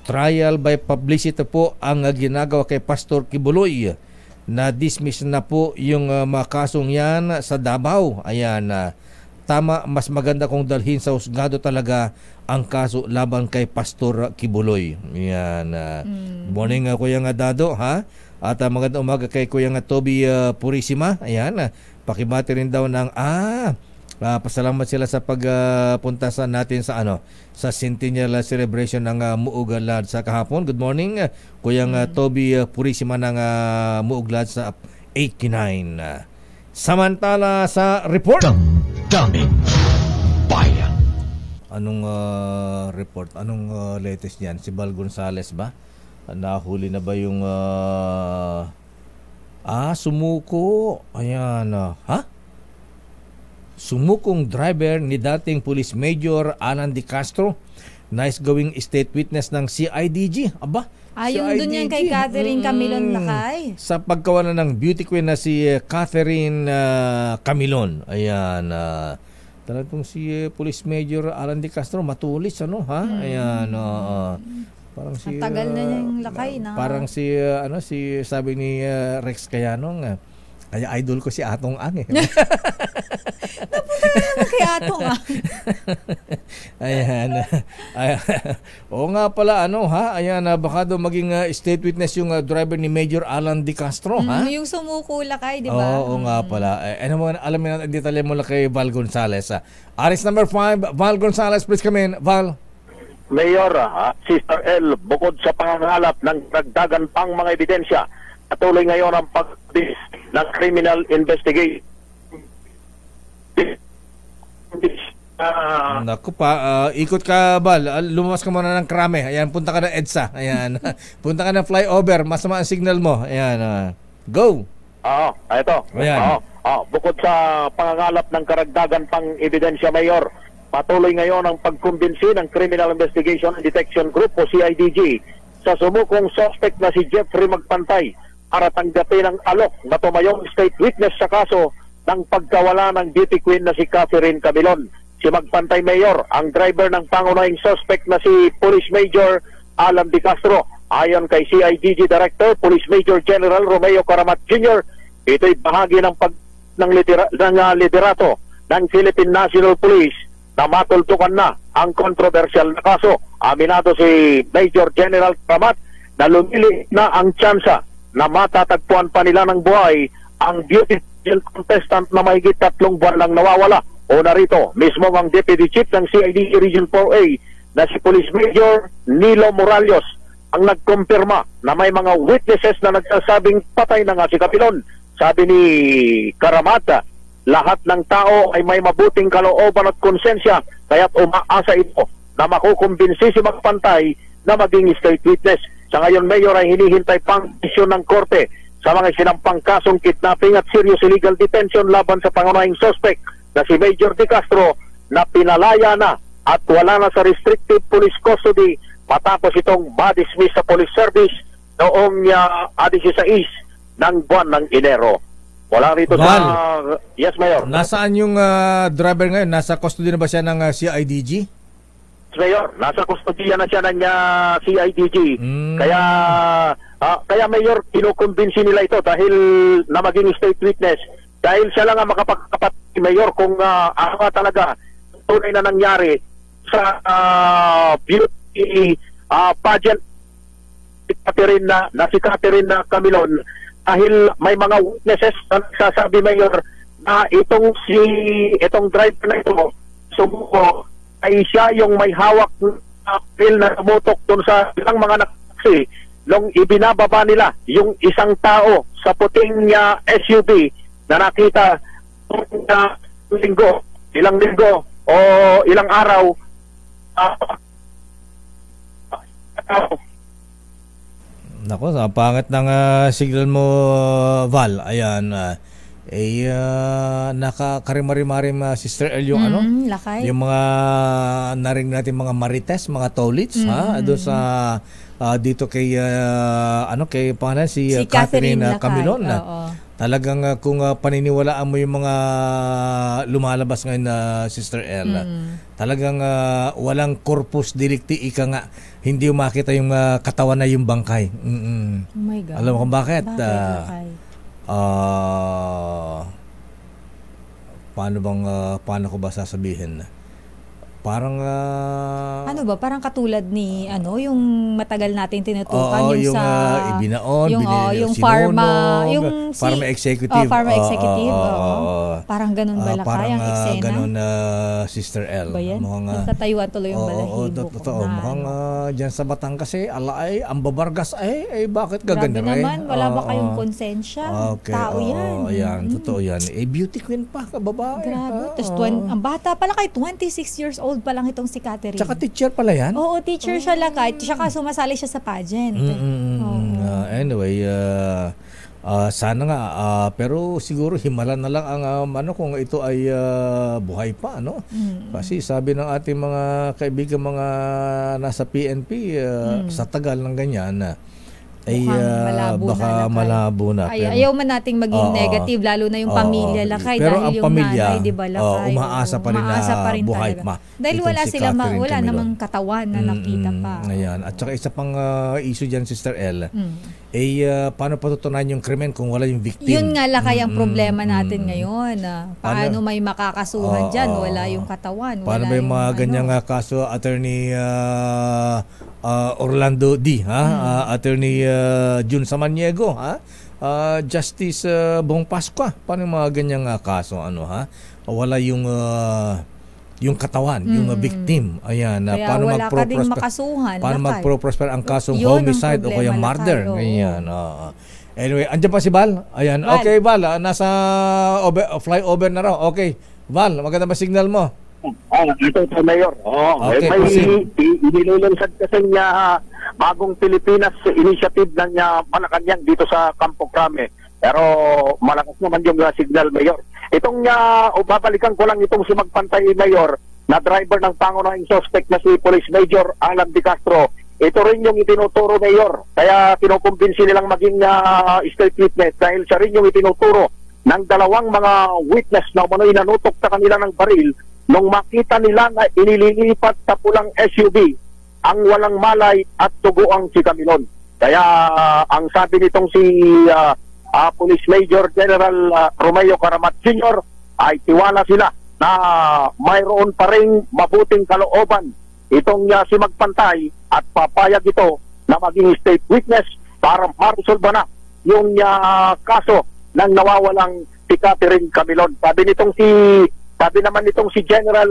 Trial by publicity po ang ginagawa kay Pastor Kibuloy. Na-dismiss na po yung mga kasong yan sa Davao. Ayan. Tama, mas maganda kung dalhin sa husgado talaga ang kaso laban kay Pastor Kibuloy. Ayan. Morning, Kuya Dado, ha? At magandang umaga kay Kuya Toby Purisima. Ayan. Pakibati rin daw ng pasalamat sila sa pagpunta sa natin sa sa Centennial Celebration ng Muog Lads sa kahapon. Good morning, Kuya Toby Purisima ng Muog Lads sa 89. Samantala sa report. Damdamin Bayan. Anong report? Anong latest niyan? Si Bal Gonzales ba? Nahuli na ba yung sumuko? Ayan. Ha? Sumukong driver ni dating Police Major Alan De Castro, nice going state witness ng CIDG. Aba, yung doon yan kay Catherine Camilon Lakay. Sa pagkawalan ng beauty queen na si Catherine Camilon. Ayan. Talagang si Police Major Alan De Castro matulis, ha? Ayan. Parang si tagal na yung Lakay na. Parang si sabi ni Rex Kayanong, kaya idol ko si Atong Ang. Napunta Kaya ato nga. Ayan. Oo nga pala, ayan, baka daw maging state witness yung driver ni Major Alan De Castro, ha? Yung sumuko lakay, di ba? Oo nga pala. Ano mo, alam mo ang detalye mula kay Val Gonzales. Aris number 5, Val Gonzales, please come in. Val. Mayor, Sister L, bukod sa pangangalap ng dagdagan pang mga ebidensya, patuloy ngayon ang pag-dis ng criminal investigation. Naku pa, ikot ka, Val. Lumabas ka muna ng Krame. Ayan, punta ka ng EDSA. Ayan. Punta ka ng flyover. Masama ang signal mo. Ayan. Go! Ito. Ayan. Bukod sa pangangalap ng karagdagan pang ebidensya, Mayor, patuloy ngayon ang pagkumbinsi ng Criminal Investigation and Detection Group o CIDG sa sumukong suspect na si Jeffrey Magpantay para tanggapin ang alok na tumayong state witness sa kaso ng pagkawala ng beauty queen na si Catherine Camilon. Si Magpantay, Mayor, ang driver ng pangunahing suspect na si Police Major Alan De Castro. Ayon kay CIDG Director, Police Major General Romeo Caramat Jr., ito'y bahagi ng liderato ng Philippine National Police na matultukan na ang kontrobersyal na kaso. Aminado si Major General Caramat na lumili na ang tsansa na matatagpuan pa nila ng buhay ang beauty contestant na mahigit 3 buwan lang nawawala. O narito, mismo ang Deputy Chief ng CID Region 4A na si Police Major Nilo Morales ang nagkumpirma na may mga witnesses na nagsasabing patay na nga si Camilon. Sabi ni Karamata, lahat ng tao ay may mabuting kalooban at konsensya, kaya't umaasa ito na makukumbinsi si Magpantay na maging state witness. Sa ngayon, Mayor, ay hinihintay pang desisyon ng korte sa mga sinampang kasong kidnapping at serious illegal detention laban sa pangunahing suspect na si Major De Castro na pinalaya na at wala na sa restricted police custody matapos itong ma-dismiss sa police service noong 16 ng buwan ng Enero. Wala rito Val, sa... Yes, Mayor. Nasaan yung driver ngayon? Nasa custody na ba siya ng CIDG? Mayor, nasa kustodiya na siya ng CIDG. Kaya Mayor, kinukumbinsi nila ito dahil na maging state witness. Dahil siya lang ang makapagkapat ni Mayor kung ano nga talaga tunay na nangyari sa beauty pageant na si Catherine Camilon. Dahil may mga witnesses na nagsasabi, Mayor, na itong driver na ito sumuko ay siya yung may hawak na bill na tumutok dun sa ilang mga nakasaksi nung ibinababa nila yung isang tao sa puting SUV na nakita ilang linggo o ilang araw Nako, sa pangit ng signal mo, Val. Ayan, nakakarimarimarim Sister El yung lakay. yung mga narinig natin mga marites, mga tolits, doon sa dito kay kay pangalan si Catherine Camilon. Talagang kung paniniwalaan mo yung mga lumalabas ngayon na Sister El, talagang walang corpus delicti, ika nga, hindi makita yung katawan na yung bangkay. Oh my God. Alam mo kung bakit? Paano ko ba sasabihin? Parang ano ba, parang katulad ni yung matagal nating tinutukan yung sa ibinaon, yung pharma executive. Pharma executive. Parang ganun ba lakay ang eksena? Ganun Sister L. Ba yan? Mukhang katayuan tuloy yung balahibo. Totoo. Mukhang diyan sa Batangas ang babargas bakit gaganyan? Grabe naman, wala ba kayong konsensya? Okay, Tao yan. Ayan, totoo yan. Beauty queen pa, babae. Grabe. Tapos ang bata pala kay 26 years old pa lang itong si Catherine. Tsaka teacher pala yan? Oo, teacher siya lakay. Tsaka sumasali siya sa pageant. Anyway, sana nga, pero siguro himala na lang ang kung ito ay buhay pa, Kasi sabi ng ating mga kaibigan, mga nasa PNP, sa tagal ng ganyan, malabo baka na, Lakay. malabo na. Ayaw man nating maging negative, lalo na yung pamilya, Lakay. Pero dahil ang yung pamilya, nanay, di ba, Lakay? umaasa pa rin na buhay talaga. pa. Dahil Itong wala si sila, Catherine wala Camilon. namang katawan na nakita pa. Ayan. At saka isa pang issue dyan, Sister L, paano patutunayan yung krimen kung wala yung victim? Yun nga, Lakay, ang problema natin ngayon. Paano may makakasuhan dyan? Wala yung katawan. Paano wala ba yung mga ganyang kaso, Attorney Orlando D, Attorney Jun Samaniego, Justice Bong Pascua, paano yung mga ganyang kaso, wala yung katawan, yung victim. Ayan, Kaya paano wala ka ding makasuhan. Paano magpro-prosper ang kasong Yun ang homicide o kaya problema, murder. Lakay. Ayan. Anyway, andyan pa si Val. Ayan. Val. Okay, Val, nasa flyover na raw. Okay. Val, maganda ba signal mo? Ito sa Mayor. Okay, may proceed. inilulunsad kasi niya bagong Pilipinas initiative ng Malacanang dito sa Campo Crame. Pero malakas naman yung signal, Mayor. Itong babalikan ko lang itong si Magpantay Mayor na driver ng pangunahing suspect na si Police Major Alan De Castro. Ito rin yung itinuturo, Mayor. Kaya kinukumbinsi nilang maging state witness dahil siya rin yung itinuturo ng dalawang mga witness na umano'y nanutok sa kanila ng baril nung makita nila na inililipat sa pulang SUV ang walang malay at tuguang si Camilon. Kaya ang sabi nitong si Police Major General Romeo Caramat Jr. ay tiwala sila na mayroon pa rin mabuting kalooban itong si Magpantay at papayag ito na maging state witness para ma-resolve na yung kaso ng nawawalang si Catherine Camilon. Sabi naman nitong si General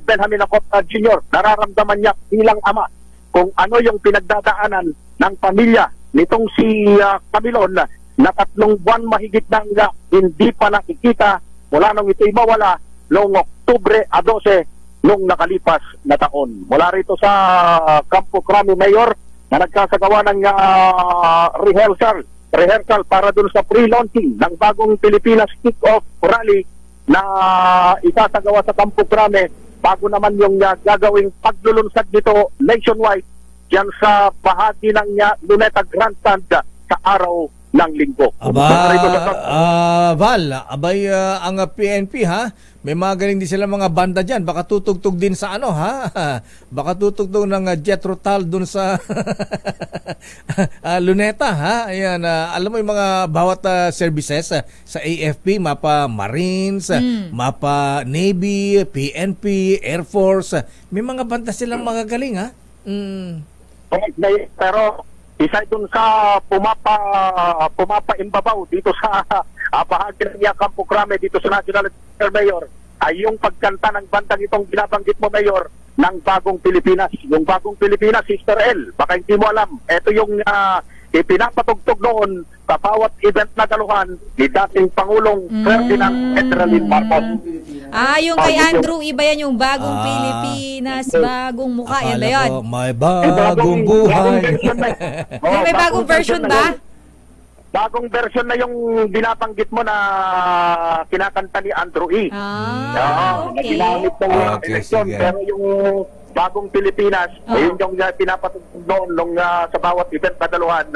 Benjamin Acosta Jr. nararamdaman niya bilang ama kung ano yung pinagdadaanan ng pamilya nitong si Camilon na 3 buwan mahigit nang hindi pa nakikita mula nung ito'y mawala noong Oktubre 12 nung nakalipas na taon. Mula rito sa Campo Crame, Mayor, na nagkasagawa ng rehearsal para dun sa pre-launching ng bagong Pilipinas kick-off rally na isasagawa sa Campo Crame bago naman yung gagawing paglulunsad nito nationwide yan sa bahagi ng Luneta Grandstand sa araw ng Linggo. Val, ang PNP may mga galing din sila mga banda dyan. Baka tutugtog din sa baka tutugtog ng Jethro Tull dun sa Luneta, Ayan, alam mo yung mga bawat services sa AFP, mapa Marines, mapa Navy, PNP, Air Force. May mga banda silang mga galing, Pero isa dun sa pumapa-imbabaw dito sa bahagi ng Campo Crame dito sa National Mayor ay yung pagkanta ng bandang itong binabanggit mo, Mayor, ng Bagong Pilipinas. Yung Bagong Pilipinas, Sister L, baka hindi mo alam, ito yung ipinapatugtog noon sa bawat event na daluhan ni dating Pangulong Ferdinand Edralin Marcos. Yung kay Andrew, iba yan yung Bagong Pilipinas, bagong mukha. Yan ba yun? May bagong buhay. May bagong version ba? Bagong version na yung binabanggit mo na kinakanta ni Andrew E. Okay. Ginamit ng eleksyon. Pero yung Bagong Pilipinas, yun yung pinapatugtog noon sa bawat event na daluhan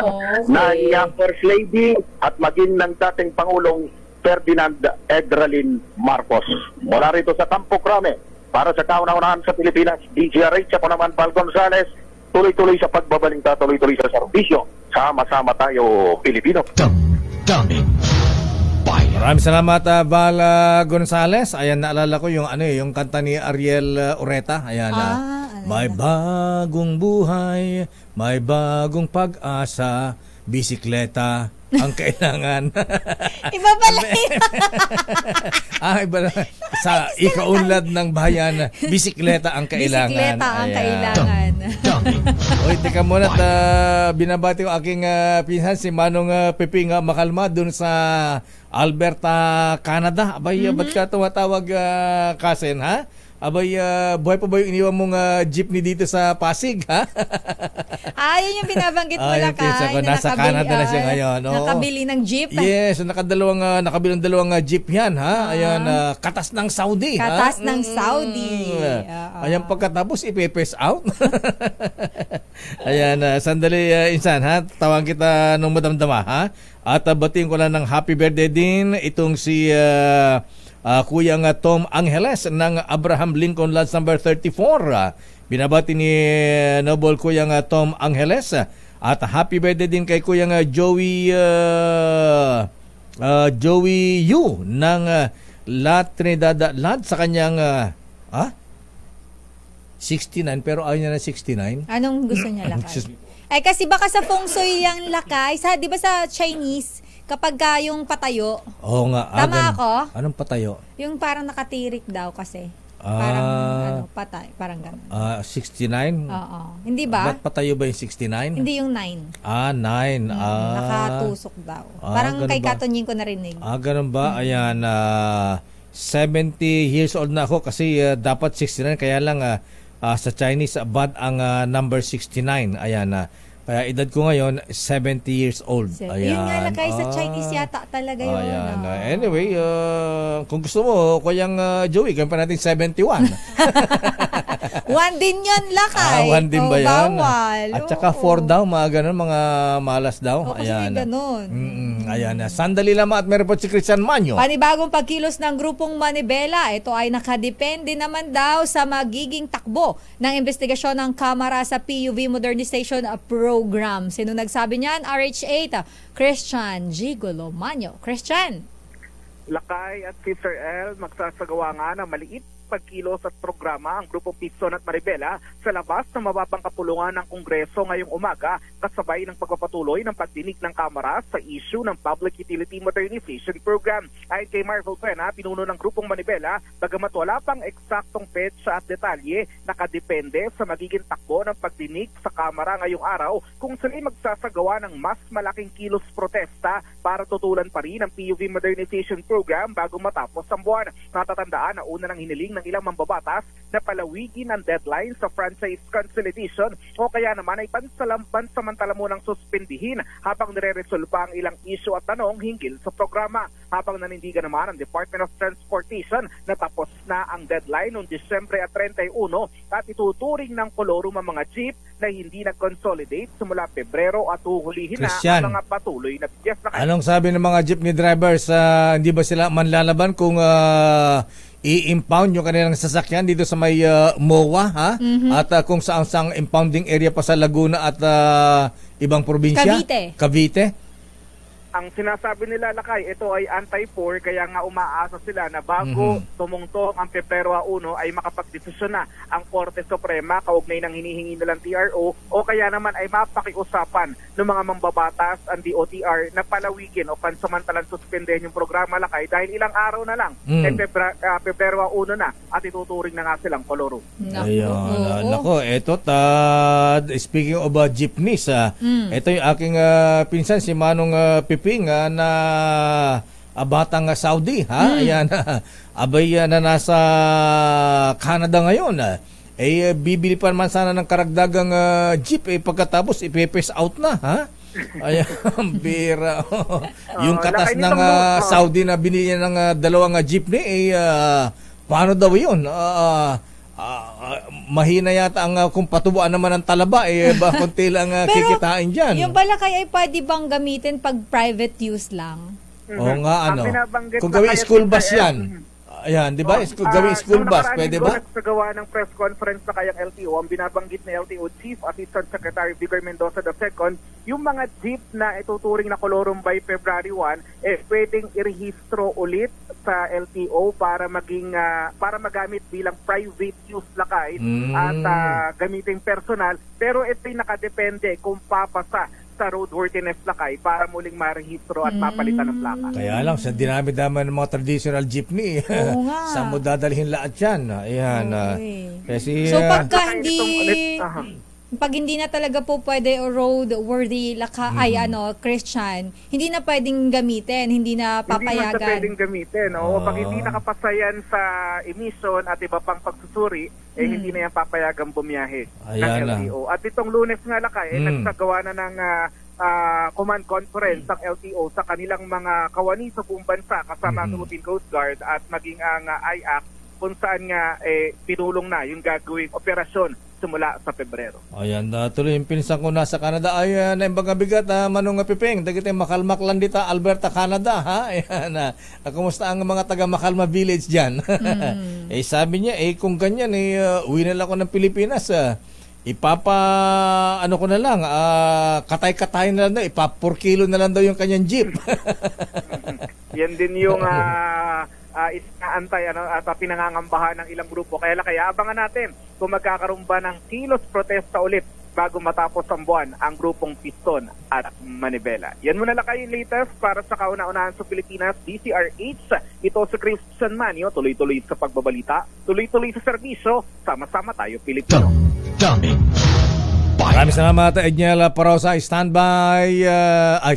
ng First Lady at maging ng dating Pangulong Ferdinand Edralin Marcos. Mula rito sa Campo Crame, para sa kauna-unahan sa Pilipinas, DZRH, ako naman Val Gonzales, tuloy-tuloy sa pagbabalingta, tuloy-tuloy sa serbisyo. Sama-sama tayo, Pilipino. Damdamin Bayan. Maraming salamat, Val Gonzales. Ayan, naalala ko yung yung kanta ni Ariel Ureta. Ayan, may bagong buhay, may bagong pag-asa, bisikleta ang kailangan. Iba pala yun. Iba na. Sa ikaunlad ng bayan, bisikleta ang kailangan. Bisikleta ang kailangan. Uy, teka muna at binabati ko aking pinsan si Manong Piping Makalma dun sa Alberta, Canada. Abay, ba't ka tumatawag Kasen, Abay, buhay pa ba yung iniwan mong jeepney dito sa Pasig, Yun yung binabanggit mo lang nasa Canada na siya ngayon. Nakabili ng jeep. Yes, nakabili ng dalawang jeep yan, Ayan, katas ng Saudi. Katas ng Saudi. Ayan, pagkatapos ipepes out. Ayan, sandali insan ha. Tawag kita nung madamdama ha. At batiin ko lang ng happy birthday din itong si Kuyang Tom Angeles ng Abraham Lincoln Lodge number 34. Binabati ni Noble Kuyang Tom Angeles. At happy birthday din kay Kuyang Joey Yu ng La Trinidad Lodge sa kanyang 69 pero ayaw niya na 69. Anong gusto niya lakay? Ay kasi baka sa feng shui yung lakay, sa 'di ba sa Chinese kapag yung patayo. Oo nga. Tama ako? Anong patayo? Yung parang nakatirik daw kasi. Parang patay, parang gano'n. 69? Oo. Hindi ba? Ba't patayo ba yung 69? Hindi yung 9. 9. Nakatusok daw. Parang kay Katonying ko narinig. Ganun ba? Ayan, 70 years old na ako kasi dapat 69 kaya lang sa Chinese bad ang number 69. Ayan, kaya edad ko ngayon 70 years old. Ayan. Yun nga lakay sa Chinese yata talaga yun. Ayan. Anyway, kung gusto mo, kuyang Joey, gawin pa natin 71. 1 din yun lakay. 1 din ba yan? Bawal. At saka 4 daw, mga ganun, mga malas daw. Kasi may ganun. Ayan. Sandali lamang at meron po si Christian Manyo. Panibagong pagkilos ng grupong Manibela. Ito ay nakadepende naman daw sa magiging takbo ng investigasyon ng Kamara sa PUV Modernization Program. Sino nagsabi niyan? RH8, Christian Gigolo Manyo. Christian. Lakay at Sister L, magsasagawa nga ng maliit pagkilos at programa ang Grupo Pizon at Maribela sa labas ng mababang kapulungan ng Kongreso ngayong umaga kasabay ng pagpapatuloy ng pagdinig ng Kamara sa issue ng Public Utility Modernization Program. Ayon kay Marvel Pena, pinuno ng Grupong Manibela, bagamat wala pang eksaktong petsa at detalye, nakadepende sa magiging takbo ng pagdinig sa Kamara ngayong araw kung sila'y magsasagawa ng mas malaking kilos protesta para tutulan pa rin ang PUV Modernization Program bago matapos ang buwan. Natatandaan na una ng hiniling ng ilang mambabatas na palawigin ang deadline sa franchise consolidation o kaya naman ay pansamantala munang suspendihin habang nire-resolba ang ilang issue at tanong hinggil sa programa. Habang nanindigan naman ang Department of Transportation na tapos na ang deadline noong Disyembre at 31 at ituturing ng kolorum ang mga jeep na hindi nag-consolidate simula Pebrero at uhulihin Christian, na ang mga patuloy na bigyas na anong sabi ng mga jeepney drivers? Hindi ba sila manlalaban kung i-impound yung kanilang sasakyan dito sa may MOA ha? At kung saan impounding area pa sa Laguna at ibang probinsya? Cavite. Ang sinasabi nila lakay, ito ay anti-4 kaya nga umaasa sila na bago tumungtong ang Pebrero 1 ay makapagdesisyon na ang Korte Suprema kaugnay ng hinihingi nilang TRO o kaya naman ay mapakiusapan ng mga mambabatas ang DOTR na palawigin o pansamantalang suspendehin yung programa lakay dahil ilang araw na lang Pebrero 1 na at ituturing na nga silang koloro. Ayan, nako, eto speaking of jeepneys, ito yung aking pinsan si Manong Piping na batang Saudi ha. Ayan, abay na nasa Canada ngayon. Bibili pa naman sana ng karagdagang jeep pagkatapos ipepes out na ha. Ayan, bira. Yung katas ng Saudi na binili ng dalawang jeepney paano daw yun? Mahina yata ang kung patubuan naman ng talaba konti lang kikitain dyan. Yung balakay ay pwede bang gamitin pag private use lang? Oo nga, kung gawin school bus yan. Ayan, di ba? Gawin school bus, pwede ba? Sa gawa ng press conference na kayang LTO, ang binabanggit na LTO Chief Assistant Secretary Vigor Mendoza II, yung mga jeep na ituturing na kolorum by February 1, pwedeng irehistro ulit sa LTO para magamit bilang private use lakay at gamiting personal. Pero ito'y nakadepende kung papasa sa roadworthiness lakay para muling marehistro at mapalitan ng plaka. Kaya lang, sa dinami-dami ng mga traditional jeepney, saan mo dadalhin lahat yan? Ayan. Kasi, so pagka pag hindi na talaga po pwede roadworthy Christian, hindi na pwedeng gamitin, hindi na papayagan. Hindi na pwedeng gamitin. Pag hindi nakapasayan sa emission at iba pang pagsusuri, hindi na yan papayagan bumiyahe ng LTO. At itong Lunes nga lakay, nagsagawa na ng command conference ang LTO sa kanilang mga kawani sa buong bansa kasama ang Philippine Coast Guard at maging ang IAC kung saan nga pinulong na yung gagawing operasyon simula sa Pebrero. Ayan, tuloy yung pinsan ko nasa Canada. Ayan, ang baga bigat, Manong Piping. Dagiti Makalmak lang dita, Alberta, Canada. Ha? Ayan, kumusta ang mga taga Makalma Village dyan? Sabi niya, kung ganyan, uwi na lang ako ng Pilipinas. Ano ko na lang, katay-katay na lang daw, 4 kilo na lang daw yung kanyang jeep. Yan din yung inaantay at pinangangambahan ng ilang grupo. Kaya abangan natin kung magkakaroon ba ng kilos protesta ulit bago matapos ang buwan ang grupong Piston at Manibela. Yan muna lang kayo latest para sa kauna-unahan sa Pilipinas, DCRH. Ito si Christian Manio, tuloy-tuloy sa pagbabalita, tuloy-tuloy sa serbisyo, sama-sama tayo Pilipino. Dumbing. Maraming salamat, Edniel Parosa. Standby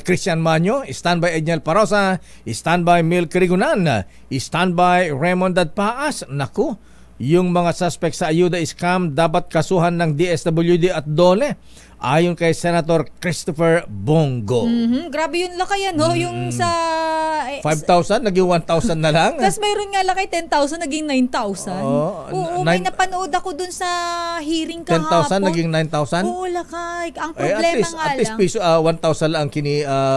Christian Manyo. Standby Edniel Parosa. Standby Mil Krigunan. Standby Raymond Dadpaas. Naku, yung mga suspect sa ayuda scam dapat kasuhan ng DSWD at DOLE. Ayon kay Senator Christopher Bongo. Grabe yun lakay, no? Yung sa 5,000 naging 1,000 na lang. Tapos mayroon nga lakay 10,000 naging 9,000. Oo, may napanood ako dun sa hearing kahapon. 10,000 naging 9,000? Oo, lakay. Ang problema at least piso 1,000 lang ang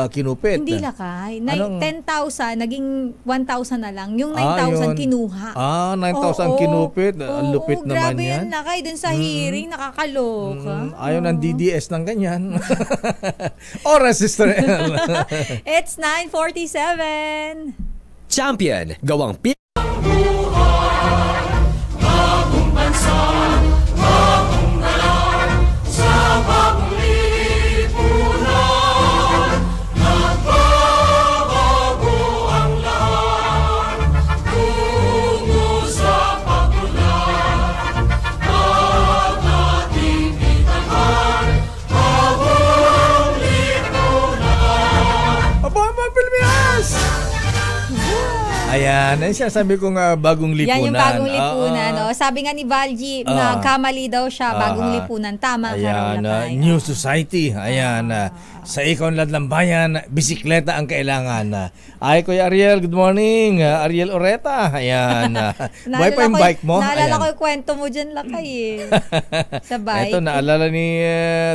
kinupit. Hindi lakay. 10,000 naging 1,000 na lang. Yung 9,000 kinuha. 9,000 kinupit. Ang lupit naman grabe yan. Grabe yan lakay. Dun sa hearing, nakakaloka. Ayaw ng DDS ng ganyan. Oras, Sister El. It's 9:47. Champion, gawang Ayan, siya sabi ko nga bagong lipunan. Yan yung bagong lipunan. Sabi nga ni Valji, nagkamali daw siya, bagong lipunan. Tama ka rin. New Society. Ayan, sa Ikonlad ng Bayan, bisikleta ang kailangan. Ay, Kuya Ariel, good morning. Ariel Oreta. Ayan. Buhay pa yung bike mo? Naalala ko yung kwento mo dyan, lakay sa bike. Ito, naalala ni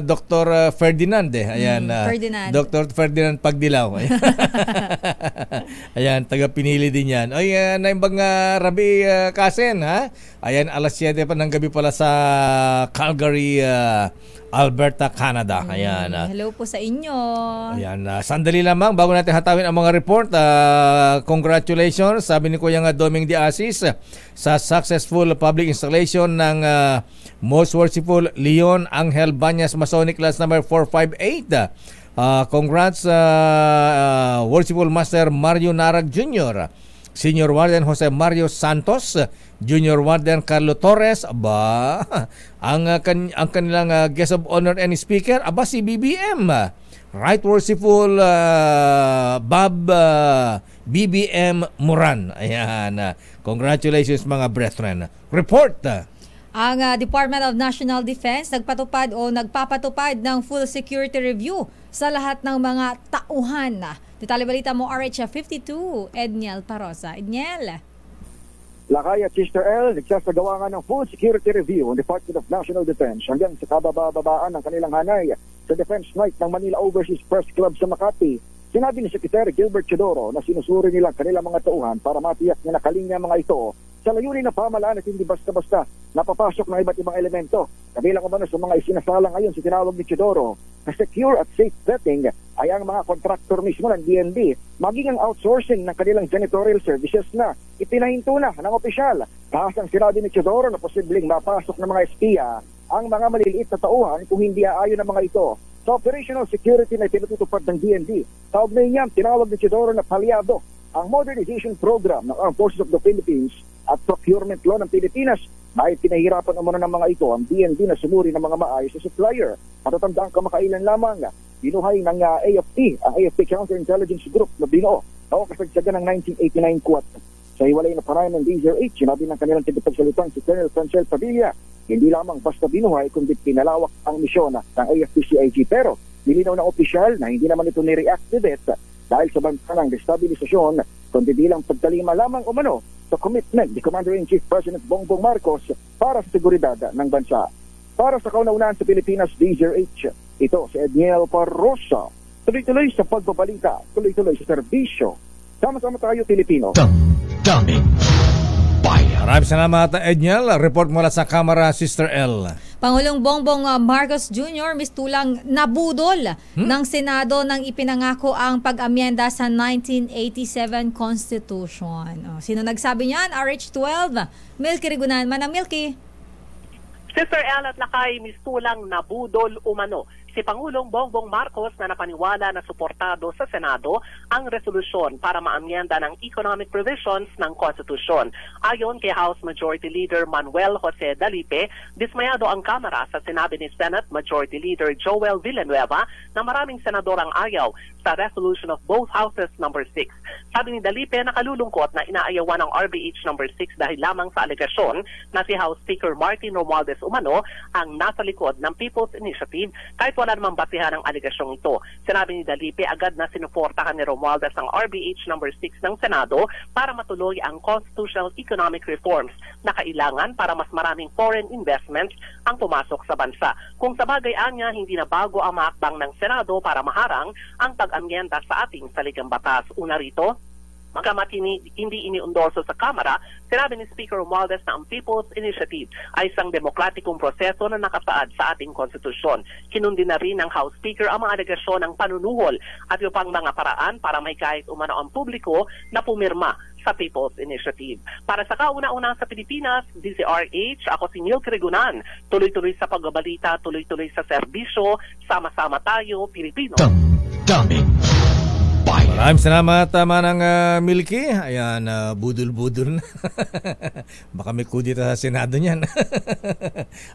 Dr. Ferdinand Ayan. Ferdinand. Dr. Ferdinand Pagdilaw. Ayan, taga-Pinili din yan. Ay, naimbang Rabi Kasen, ha? Ayan, alas 7 pa ng gabi pala sa Calgary, Alberta, Canada. Ayan. Hello po sa inyo. Ayan, sandali lamang bago natin hatawin ang mga report. Congratulations, sabi ni Kuya Doming de Asis sa successful public installation ng Most Worshipful Leon Angel Banyas Masonic Class number 458. Congrats Worshipful Master Mario Narag Jr., Senior Warden Jose Mario Santos, Junior Warden Carlo Torres, ang kanilang guest of honor and speaker, si BBM, Right Worshipful Bob BBM Moran. Ayan, congratulations mga brethren. Report. Ang Department of National Defense nagpapatupad ng full security review sa lahat ng mga tauhan. Detalye balita mo, RH 52, Edniel Parosa. Edniel. Lakay at Sister L, nagsasagawa nga ng full security review ng Department of National Defense hanggang sa kabababaan ng kanilang hanay sa Defense Night ng Manila Overseas Press Club sa Makati. Sinabi ni Secretary Gilbert Chodoro na sinusuri nila kanilang mga tauhan para matiyak na nakalinya mga ito sa layunin na pamalaan at hindi basta-basta napapasok ng iba't ibang elemento. Kabilang umano sa mga isinasala ngayon sa tinawag ni Chodoro na secure at safe vetting ay ang mga contractor mismo ng DND, maging ang outsourcing ng kanilang janitorial services na ipinahinto na ng opisyal. Kahit ang sinabi ni Chodoro na posibleng mapasok ng mga espiya ang mga maliliit na tauhan kung hindi aayon ng mga ito sa operational security na pinatutupad ng DND. Kaugnay niya, tinawag ni Chodoro na palyado ang modernization program ng Armed Forces of the Philippines at procurement law ng Pilipinas ay pinahirapan umano ng mga ito ang DND na sumuri ng mga maayos sa supplier. Matatandaan kamakailan lamang binuhay ng AFP, ang AFP Counterintelligence Group na binuo o kasagsagan ng 1989 kuwat. Sa hiwalay na parayan ng DZRH, sinabi ng kanilang tagapagsalitang si Colonel Francel Padilla, hindi lamang basta binuhay kundi pinalawak ang misyon ng AFP-CIG. Pero nilinaw ng opisyal na hindi naman ito ni-reactivate dahil sa banta ng destabilisasyon kundi bilang pagtalima lamang umano sa commitment ni Commander-in-Chief President Bongbong Marcos para sa seguridad ng bansa. Para sa kauna-unahan sa Pilipinas, DZRH, ito si Edniel Parrosa. Tuloy-tuloy sa pagbabalita, tuloy-tuloy sa serbisyo. Sama-sama tayo, Pilipino. Damdamin Bayan. Maraming salamat, Edniel. Report mula sa Kamara, Sister L. Pangulong Bongbong Marcos Jr. mistulang nabudol ng Senado nang ipinangako ang pag-amyenda sa 1987 Constitution. Sino nagsabi niyan? RH12, Milky Rigunan. Manang Milky. Sister L at Lakay, mistulang nabudol umano si Pangulong Bongbong Marcos na napaniwala na suportado sa Senado ang resolusyon para maamyenda ng economic provisions ng konstitusyon. Ayon kay House Majority Leader Manuel Jose Dalipe, dismayado ang Kamara sa sinabi ni Senate Majority Leader Joel Villanueva na maraming senador ang ayaw sa resolution of both houses number 6. Sabi ni Dalipe, nakalulungkot na inaayawan ang RBH number 6 dahil lamang sa alegasyon na si House Speaker Martin Romualdez umano ang nasa likod ng People's Initiative kahit wala namang basihan ang alegasyong ito. Sinabi ni Dalipe, agad na sinuportahan ni Romualdez ang RBH number 6 ng Senado para matuloy ang constitutional economic reforms na kailangan para mas maraming foreign investments ang pumasok sa bansa. Kung sa bagay anya, hindi na bago ang maakbang ng Senado para maharang ang pag-amyenda sa ating saligang batas. Una rito, magamat hindi iniundorso sa Kamara, sinabi ni Speaker Romualdez na ang People's Initiative ay isang demokratikong proseso na nakasaad sa ating konstitusyon. Kinundi na rin ng House Speaker ang mga alegasyon ng panunuhol at yung pang mga paraan para may kahit umano ang publiko na pumirma sa People's Initiative. Para sa kauna-una sa Pilipinas, DZRH, ako si Milky Rigunan. Tuloy-tuloy sa pagbabalita, tuloy-tuloy sa serbisyo, sama-sama tayo, Pilipino. Damdamin Bayan. Maraming salamat, Manang Milky. Ayan, budol-budol na. Baka may kudita sa Senado niyan.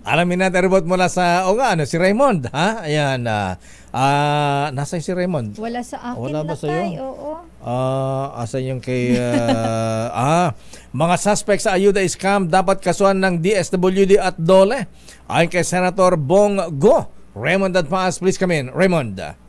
Alamin natin, report mula sa, si Raymond. Ha? Ayan, nasa si Raymond? Wala sa akin. Wala ba sa'yo? Oo. Asan yung kay... mga suspects sa ayuda scam dapat kasuhan ng DSWD at DOLE. Ayon kay Senator Bong Go. Raymond Advance, please come in. Raymond.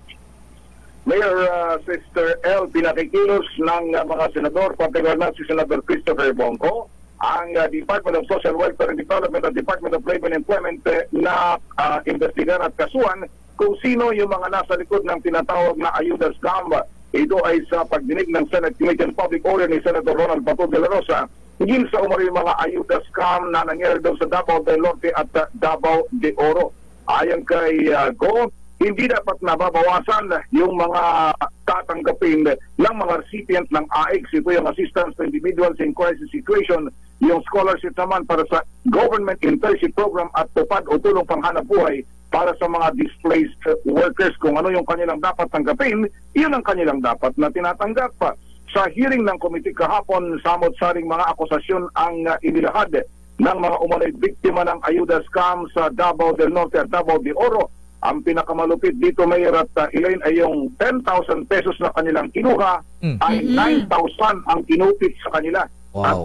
Mayor Sister L, pinakikilos ng mga senador, particular na si Senator Christopher Bongo, ang Department of Social Welfare and Development at Department of Labor and Employment na investigar at kasuhan kung sino yung mga nasa likod ng tinatawag na ayuda scam. Ito ay sa pagdinig ng Senate Committee on Public Order ni Senator Ronald Bato de la Rosa hingil sa umari mga ayuda scam na nangyari daw sa Davao del Norte at Davao de Oro. Ayon kay Go, hindi dapat nababawasan yung mga tatanggapin ng mga recipient ng AICS. Ito yung Assistance to Individuals in Crisis Situation, yung scholarship naman para sa Government Internship Program at tupad o tulong panghanap buhay para sa mga displaced workers. Kung ano yung kanilang dapat tanggapin, yun ang kanilang dapat na tinatanggap pa. Sa hearing ng komite kahapon, samot-saring mga akusasyon ang inilahad ng mga umunay biktima ng ayuda scam sa Davao del Norte at Davao de Oro. Ang pinakamalupit dito, Mayor at Elaine, ay yung 10,000 pesos na kanilang kinuha ay 9,000 ang kinupit sa kanila. Wow. At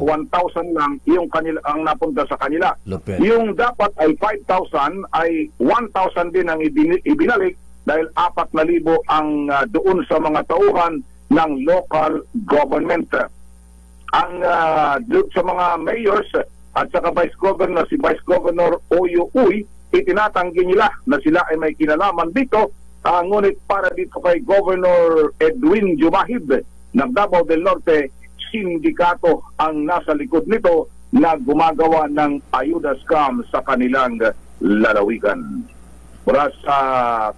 1,000 lang yung kanila, ang napunta sa kanila. Lupit. Yung dapat ay 5,000 ay 1,000 din ang ibinalik dahil 4,000 ang doon sa mga tauhan ng local government. Ang sa mga mayors at saka Vice Governor, si Vice Governor Oyo Uy, itinatanggi nila na sila ay may kinalaman dito. Ngunit para dito kay Governor Edwin Jumahib ng Davao del Norte, sindikato ang nasa likod nito na gumagawa ng ayuda scam sa kanilang lalawigan. Mula sa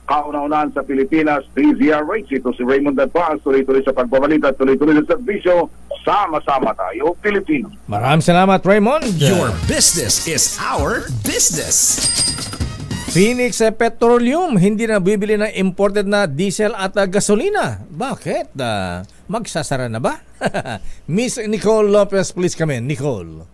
kauna-unahan sa Pilipinas, DZRH, ito si Raymond Advance, tuloy-tuloy sa pagbabalita, tuloy-tuloy sa serbisyo, sama-sama tayo, Pilipino. Maraming salamat, Raymond. Your business is our business. Phoenix Petroleum hindi na bibili ng imported na diesel at gasolina. Bakit? Magsasara na ba? Miss Nicole Lopez, please come in. Nicole.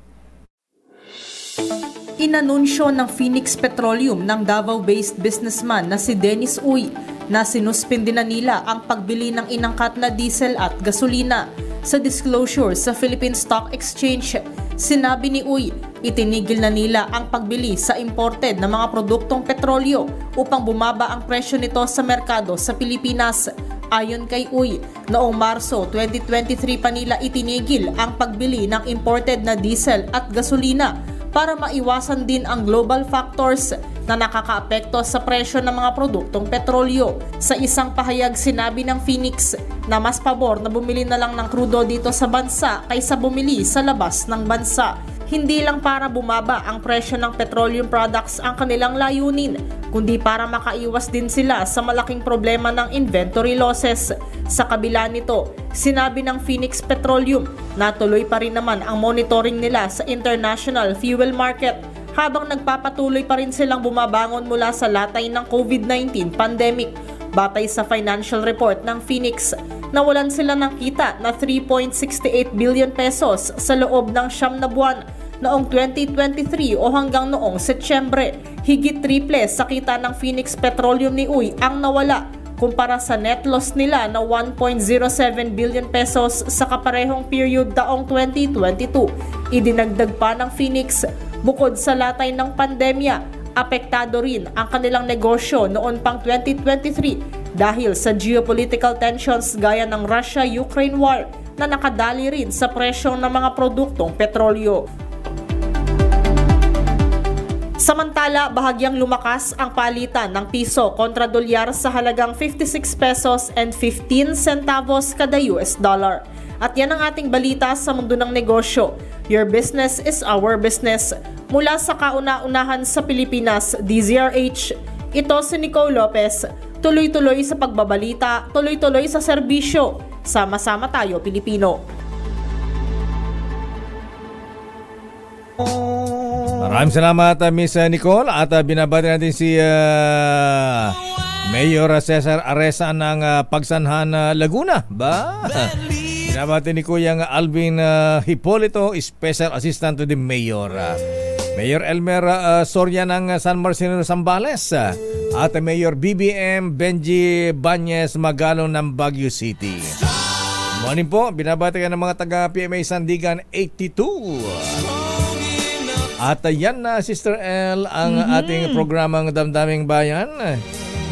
Inanunsyo ng Phoenix Petroleum ng Davao-based businessman na si Dennis Uy na sinuspindi na nila ang pagbili ng inangkat na diesel at gasolina. Sa disclosure sa Philippine Stock Exchange, sinabi ni Uy, itinigil na nila ang pagbili sa imported na mga produktong petrolyo upang bumaba ang presyo nito sa merkado sa Pilipinas. Ayon kay Uy, noong Marso 2023 pa nila itinigil ang pagbili ng imported na diesel at gasolina para maiwasan din ang global factors, na nakakaapekto sa presyo ng mga produktong petrolyo. Sa isang pahayag, sinabi ng Phoenix na mas pabor na bumili na lang ng krudo dito sa bansa kaysa bumili sa labas ng bansa. Hindi lang para bumaba ang presyo ng petroleum products ang kanilang layunin, kundi para makaiwas din sila sa malaking problema ng inventory losses. Sa kabila nito, sinabi ng Phoenix Petroleum na tuloy pa rin naman ang monitoring nila sa international fuel market habang nagpapatuloy pa rin silang bumabangon mula sa latay ng COVID-19 pandemic. Batay sa financial report ng Phoenix, nawalan sila ng kita na 3.68 billion pesos sa loob ng 9 na buwan noong 2023 o hanggang noong Setyembre. Higit triple sa kita ng Phoenix Petroleum ni Uy ang nawala kumpara sa net loss nila na 1.07 billion pesos sa kaparehong period taong 2022. Idinagdag pa ng Phoenix, bukod sa latay ng pandemya, apektado rin ang kanilang negosyo noon pang 2023 dahil sa geopolitical tensions gaya ng Russia-Ukraine war na nakadali rin sa presyo ng mga produktong petrolyo. Samantala, bahagyang lumakas ang palitan ng piso kontra dolyar sa halagang 56 pesos and 15 centavos kada US dollar. At yan ang ating balita sa mundo ng negosyo. Your business is our business. Mula sa kauna-unahan sa Pilipinas, DZRH, ito si Nicole Lopez. Tuloy-tuloy sa pagbabalita, tuloy-tuloy sa serbisyo. Sama-sama tayo, Pilipino. Maraming salamat, Miss Nicole. At binabati natin si Mayor Cesar Aresa ng Pagsanhan, Laguna. Binabati ni Kuyang Alvin Hipolito, Special Assistant to the Mayor. Mayor Elmer Soria ng San Marcelino, Zambales. At Mayor BBM Benji Banyes Magalong ng Baguio City. Morning po, binabati ka ng mga taga PMA Sandigan 82. At yan na, Sister L, ang ating programang Damdaming Bayan.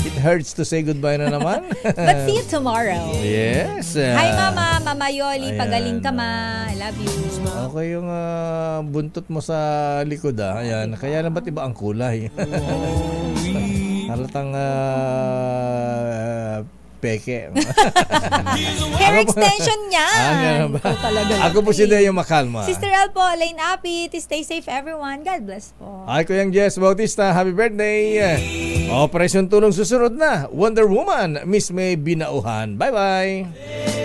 It hurts to say goodbye na naman. But see you tomorrow. Yes. Hi, Mama. Mama Yoli. Pagaling ka, Ma. I love you. Okay yung buntot mo sa likod. Ayan. Kaya na ba't iba ang kulay? Halatang peke. Hair extension niya. Ako po si Deo Makalma. Sister L po, Lane Apit. Stay safe, everyone. God bless po. Ay, Kuyang Jess Bautista, happy birthday. Operasyon Tulong susunod na. Wonder Woman, Miss May Binauhan. Bye-bye.